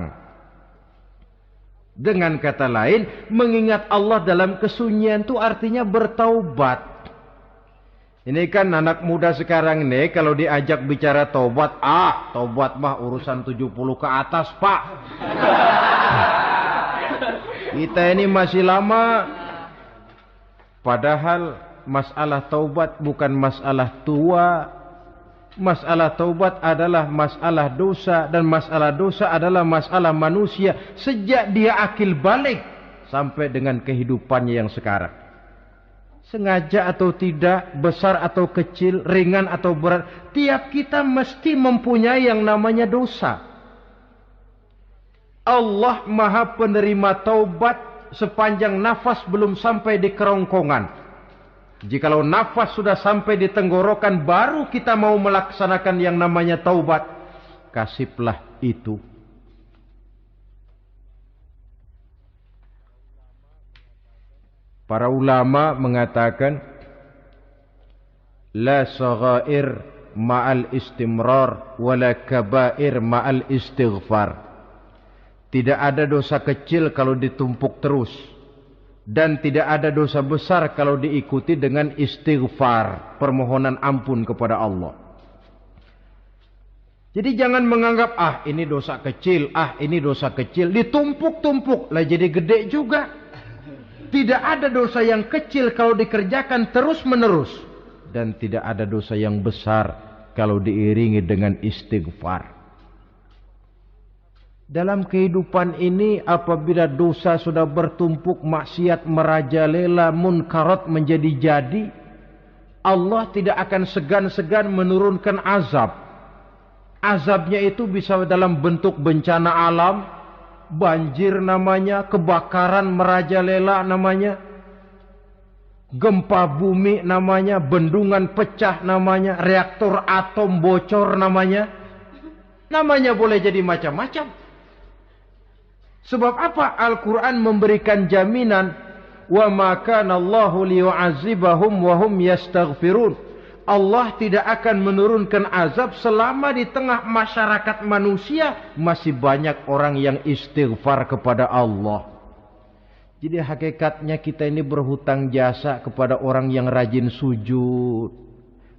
Dengan kata lain, mengingat Allah dalam kesunyian itu artinya bertaubat. Ini kan anak muda sekarang nih, kalau diajak bicara taubat, taubat mah urusan 70 ke atas, Pak. Kita ini masih lama. Padahal masalah taubat bukan masalah tua. Masalah taubat adalah masalah dosa, dan masalah dosa adalah masalah manusia sejak dia akil balik sampai dengan kehidupannya yang sekarang. Sengaja atau tidak, besar atau kecil, ringan atau berat, tiap kita mesti mempunyai yang namanya dosa. Allah Maha penerima taubat sepanjang nafas belum sampai di kerongkongan. Jikalau nafas sudah sampai di tenggorokan, baru kita mau melaksanakan yang namanya taubat. Kasihlah itu. Para ulama mengatakan, la saghair ma'al istimrar wala kabair ma'al istighfar. Tidak ada dosa kecil kalau ditumpuk terus, dan tidak ada dosa besar kalau diikuti dengan istighfar, permohonan ampun kepada Allah. Jadi jangan menganggap ini dosa kecil, ini dosa kecil, ditumpuk-tumpuk lah jadi gede juga. Tidak ada dosa yang kecil kalau dikerjakan terus-menerus, dan tidak ada dosa yang besar kalau diiringi dengan istighfar. Dalam kehidupan ini, apabila dosa sudah bertumpuk, maksiat merajalela, munkarat menjadi jadi, Allah tidak akan segan-segan menurunkan azab. Azabnya itu bisa dalam bentuk bencana alam, banjir namanya, kebakaran merajalela namanya, gempa bumi namanya, bendungan pecah namanya, reaktor atom bocor namanya. Namanya boleh jadi macam-macam. Sebab apa? Al-Quran memberikan jaminan, wa ma kana Allahu liyu'adzibahum wa hum yastaghfirun. Allah tidak akan menurunkan azab selama di tengah masyarakat manusia masih banyak orang yang istighfar kepada Allah. Jadi hakikatnya kita ini berhutang jasa kepada orang yang rajin sujud,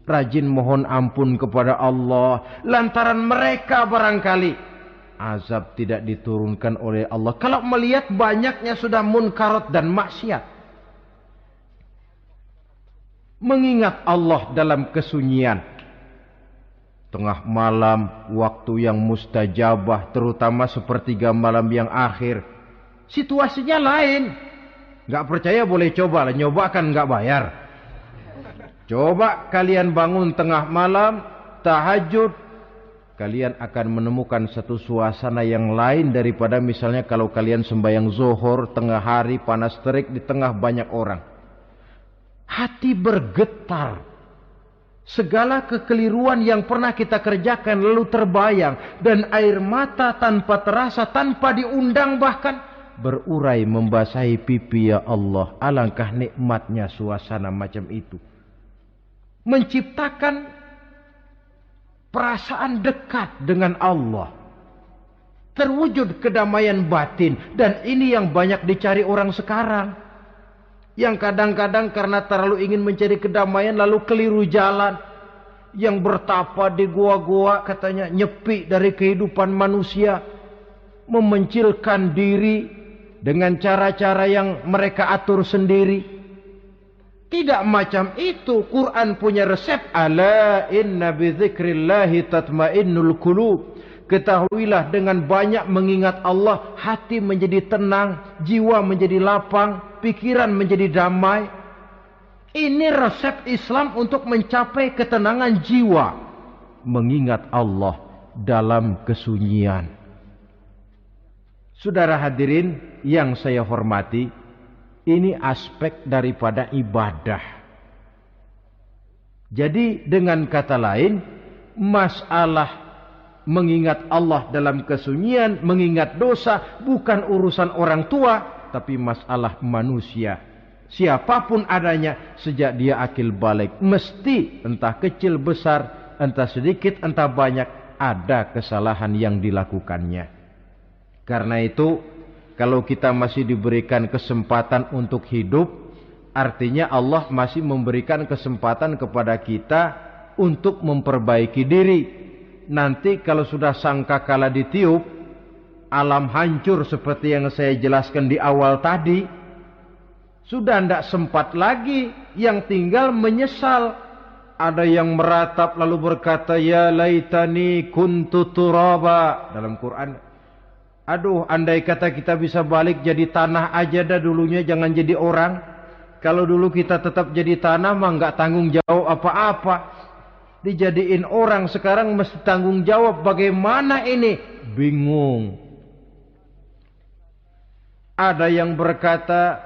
rajin mohon ampun kepada Allah. Lantaran mereka barangkali azab tidak diturunkan oleh Allah kalau melihat banyaknya sudah munkarat dan maksiat. Mengingat Allah dalam kesunyian, tengah malam, waktu yang mustajabah, terutama sepertiga malam yang akhir, situasinya lain. Gak percaya boleh coba lah, nyoba kan gak bayar. Coba kalian bangun tengah malam, tahajud, kalian akan menemukan satu suasana yang lain daripada misalnya kalau kalian sembahyang zuhur tengah hari panas terik di tengah banyak orang. Hati bergetar. Segala kekeliruan yang pernah kita kerjakan lalu terbayang, dan air mata tanpa terasa, tanpa diundang bahkan berurai membasahi pipi. Ya Allah, alangkah nikmatnya suasana macam itu. Menciptakan perasaan dekat dengan Allah. Terwujud kedamaian batin, dan ini yang banyak dicari orang sekarang. Yang kadang-kadang karena terlalu ingin mencari kedamaian lalu keliru jalan. Yang bertapa di gua-gua katanya nyepi dari kehidupan manusia. Memencilkan diri dengan cara-cara yang mereka atur sendiri. Tidak macam itu. Quran punya resep. Ala inna bidzikrillahi tatmainnul qulub. Ketahuilah dengan banyak mengingat Allah, hati menjadi tenang, jiwa menjadi lapang, pikiran menjadi damai. Ini resep Islam untuk mencapai ketenangan jiwa. Mengingat Allah dalam kesunyian. Saudara hadirin yang saya hormati, ini aspek daripada ibadah. Jadi dengan kata lain, masalah mengingat Allah dalam kesunyian, mengingat dosa, bukan urusan orang tua, tapi masalah manusia. Siapapun adanya, sejak dia akil balik, mesti entah kecil besar, entah sedikit entah banyak, ada kesalahan yang dilakukannya. Karena itu, kalau kita masih diberikan kesempatan untuk hidup, artinya Allah masih memberikan kesempatan kepada kita untuk memperbaiki diri. Nanti kalau sudah sangkakala ditiup, alam hancur seperti yang saya jelaskan di awal tadi, sudah tidak sempat lagi, yang tinggal menyesal. Ada yang meratap lalu berkata, ya laitani kuntu turaba. Dalam Quran, aduh andai kata kita bisa balik jadi tanah aja dah dulunya, jangan jadi orang. Kalau dulu kita tetap jadi tanah mah nggak tanggung jawab apa-apa. Dijadiin orang sekarang mesti tanggung jawab. Bagaimana ini? Bingung. Ada yang berkata,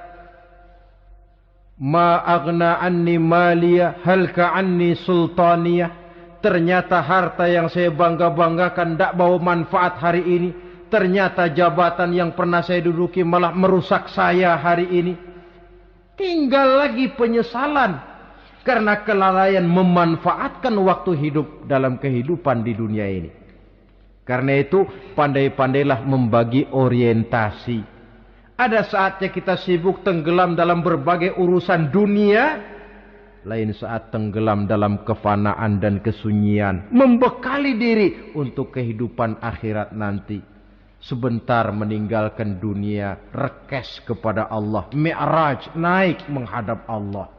ma aghna anni maliyah halka anni sultaniyah. Ternyata harta yang saya bangga-banggakan tidak bawa manfaat hari ini. Ternyata jabatan yang pernah saya duduki malah merusak saya hari ini. Tinggal lagi penyesalan karena kelalaian memanfaatkan waktu hidup dalam kehidupan di dunia ini. Karena itu pandai-pandailah membagi orientasi. Ada saatnya kita sibuk tenggelam dalam berbagai urusan dunia, lain saat tenggelam dalam kefanaan dan kesunyian, membekali diri untuk kehidupan akhirat nanti. Sebentar meninggalkan dunia, rekes kepada Allah, mi'raj, naik menghadap Allah.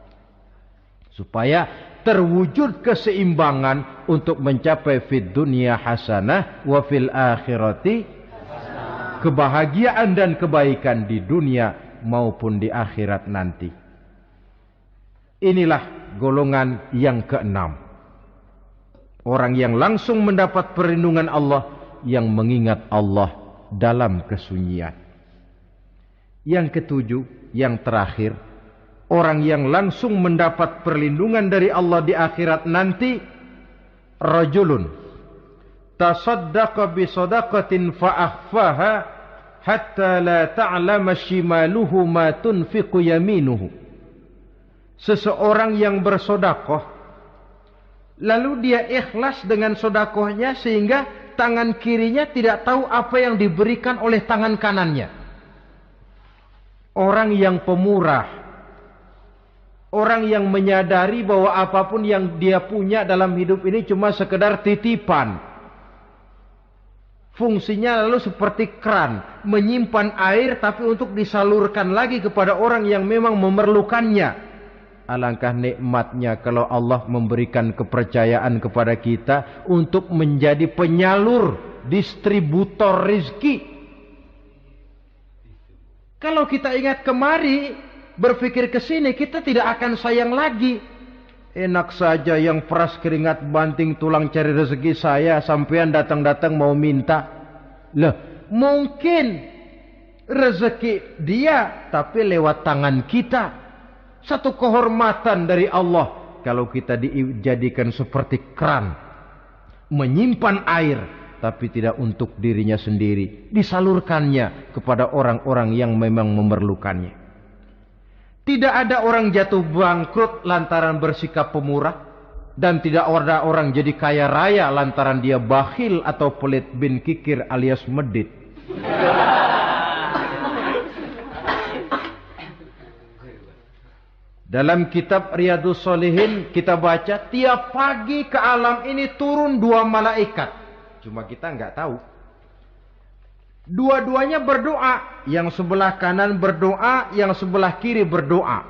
Supaya terwujud keseimbangan untuk mencapai fid dunya hasanah wa fil akhirati hasanah. Kebahagiaan dan kebaikan di dunia maupun di akhirat nanti. Inilah golongan yang keenam. Orang yang langsung mendapat perlindungan Allah, yang mengingat Allah dalam kesunyian. Yang ketujuh, yang terakhir, orang yang langsung mendapat perlindungan dari Allah di akhirat nanti, rajulun tasaddaqa bi sadaqatin fa akhfaha hatta la ta'lama shimaluhu ma tunfiqu yaminuhu. Seseorang yang bersedekah lalu dia ikhlas dengan sedekahnya sehingga tangan kirinya tidak tahu apa yang diberikan oleh tangan kanannya. Orang yang pemurah, orang yang menyadari bahwa apapun yang dia punya dalam hidup ini cuma sekedar titipan. Fungsinya lalu seperti keran, menyimpan air tapi untuk disalurkan lagi kepada orang yang memang memerlukannya. Alangkah nikmatnya kalau Allah memberikan kepercayaan kepada kita untuk menjadi penyalur, distributor rezeki. Kalau kita ingat kemari, berpikir ke sini, kita tidak akan sayang lagi. Enak saja yang peras keringat banting tulang cari rezeki saya, sampean datang-datang mau minta. Loh, mungkin rezeki dia tapi lewat tangan kita. Satu kehormatan dari Allah kalau kita dijadikan seperti keran, menyimpan air tapi tidak untuk dirinya sendiri, disalurkannya kepada orang-orang yang memang memerlukannya. Tidak ada orang jatuh bangkrut lantaran bersikap pemurah, dan tidak ada orang jadi kaya raya lantaran dia bakhil atau pelit bin kikir alias medit. Dalam kitab Riyadhus Shalihin kita baca tiap pagi ke alam ini turun 2 malaikat. Cuma kita nggak tahu. Dua-duanya berdoa. Yang sebelah kanan berdoa, yang sebelah kiri berdoa.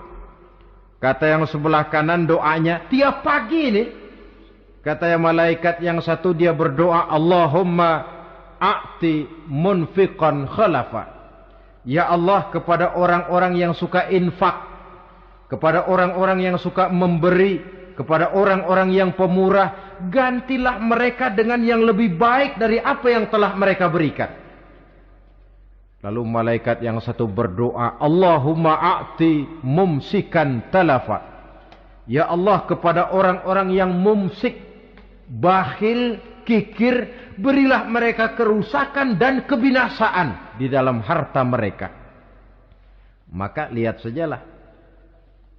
Kata yang sebelah kanan doanya tiap pagi ini. Kata yang malaikat yang satu dia berdoa, Allahumma a'ti munfiqan khalafa. Ya Allah, kepada orang-orang yang suka infak, kepada orang-orang yang suka memberi, kepada orang-orang yang pemurah, gantilah mereka dengan yang lebih baik dari apa yang telah mereka berikan. Lalu malaikat yang satu berdoa, Allahumma a'ti mumsikan talafa. Ya Allah, kepada orang-orang yang mumsik, bakhil, kikir, berilah mereka kerusakan dan kebinasaan di dalam harta mereka. Maka lihat sajalah,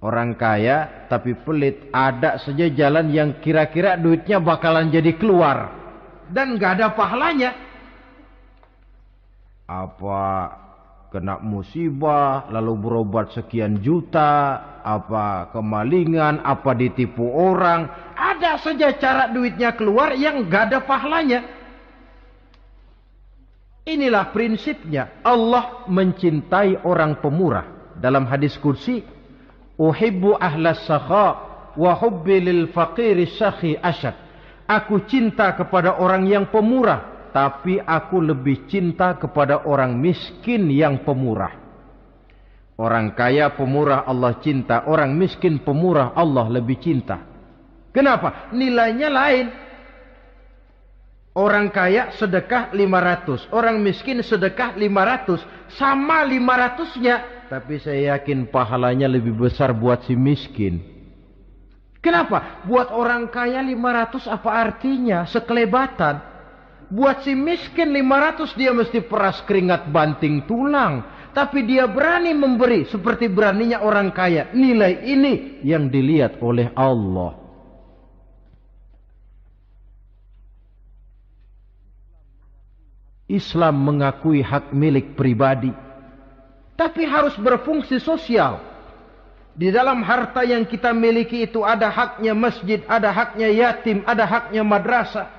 orang kaya tapi pelit, ada saja jalan yang kira-kira duitnya bakalan jadi keluar dan gak ada pahalanya. Apa kena musibah lalu berobat sekian juta, apa kemalingan, apa ditipu orang, ada saja cara duitnya keluar yang gak ada pahalanya. Inilah prinsipnya. Allah mencintai orang pemurah. Dalam hadis kursi, uhibbu ahlas sakha wa hubbi lil faqiri syakhi asyad. Aku cinta kepada orang yang pemurah, tapi aku lebih cinta kepada orang miskin yang pemurah. Orang kaya pemurah Allah cinta, orang miskin pemurah Allah lebih cinta. Kenapa? Nilainya lain. Orang kaya sedekah 500, orang miskin sedekah 500, sama 500-nya, tapi saya yakin pahalanya lebih besar buat si miskin. Kenapa? Buat orang kaya 500 apa artinya? Sekelebatan. Buat si miskin 500 dia mesti peras keringat banting tulang. Tapi dia berani memberi seperti beraninya orang kaya. Nilai ini yang dilihat oleh Allah. Islam mengakui hak milik pribadi, tapi harus berfungsi sosial. Di dalam harta yang kita miliki itu ada haknya masjid, ada haknya yatim, ada haknya madrasah.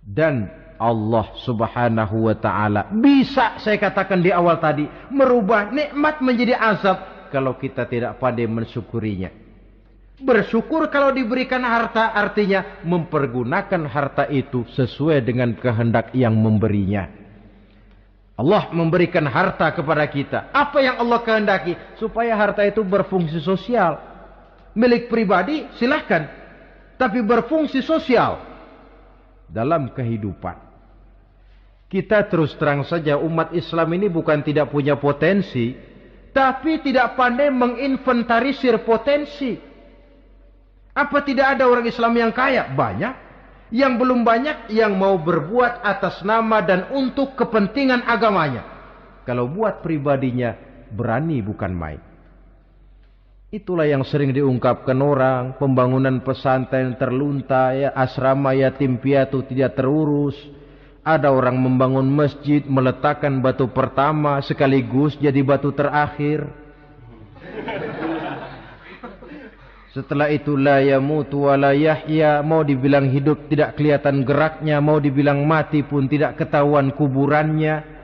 Dan Allah subhanahu wa ta'ala bisa, saya katakan di awal tadi, merubah nikmat menjadi azab kalau kita tidak pandai mensyukurinya. Bersyukur kalau diberikan harta artinya mempergunakan harta itu sesuai dengan kehendak yang memberinya. Allah memberikan harta kepada kita. Apa yang Allah kehendaki? Supaya harta itu berfungsi sosial. Milik pribadi silahkan, tapi berfungsi sosial dalam kehidupan. Kita terus terang saja, umat Islam ini bukan tidak punya potensi, tapi tidak pandai menginventarisir potensi. Apa tidak ada orang Islam yang kaya? Banyak. Yang belum banyak yang mau berbuat atas nama dan untuk kepentingan agamanya. Kalau buat pribadinya, berani bukan main. Itulah yang sering diungkapkan orang, pembangunan pesantren terlunta, ya, asrama yatim piatu tidak terurus. Ada orang membangun masjid, meletakkan batu pertama sekaligus jadi batu terakhir. Setelah itu la yamutu wa la yahya, mau dibilang hidup tidak kelihatan geraknya, mau dibilang mati pun tidak ketahuan kuburannya.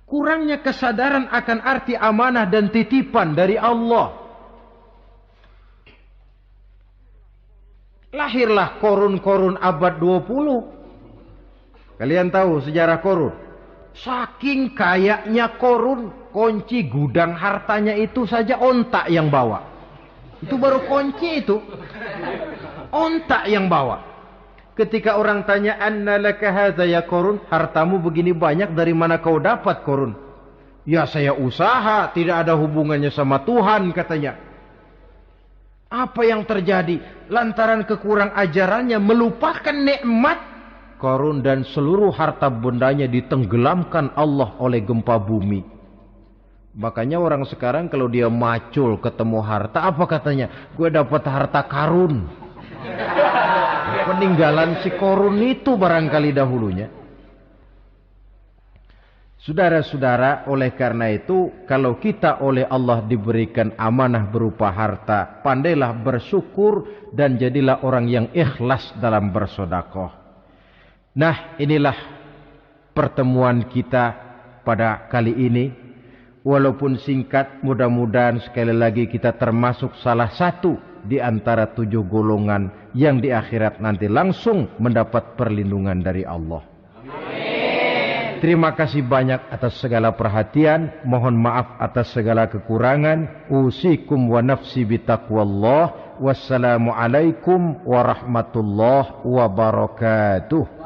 Kurangnya kesadaran akan arti amanah dan titipan dari Allah. Lahirlah korun-korun abad 20. Kalian tahu sejarah korun? Saking kayaknya korun, kunci gudang hartanya itu saja onta yang bawa. Itu baru kunci itu. Onta yang bawa. Ketika orang tanya, anna laka hadza ya korun, hartamu begini banyak, dari mana kau dapat korun? Ya saya usaha, tidak ada hubungannya sama Tuhan, katanya. Apa yang terjadi? Lantaran kekurang ajarannya, melupakan nikmat, korun dan seluruh harta bendanya ditenggelamkan Allah oleh gempa bumi. Makanya orang sekarang kalau dia macul ketemu harta, apa katanya? Gue dapat harta karun. Peninggalan si korun itu barangkali dahulunya. Saudara-saudara, oleh karena itu, kalau kita oleh Allah diberikan amanah berupa harta, pandailah bersyukur dan jadilah orang yang ikhlas dalam bersedekah. Nah, inilah pertemuan kita pada kali ini. Walaupun singkat, mudah-mudahan sekali lagi kita termasuk salah satu di antara 7 golongan yang di akhirat nanti langsung mendapat perlindungan dari Allah. Amin. Terima kasih banyak atas segala perhatian. Mohon maaf atas segala kekurangan. Usikum wa nafsi bitaqwallah. Wassalamualaikum warahmatullahi wabarakatuh.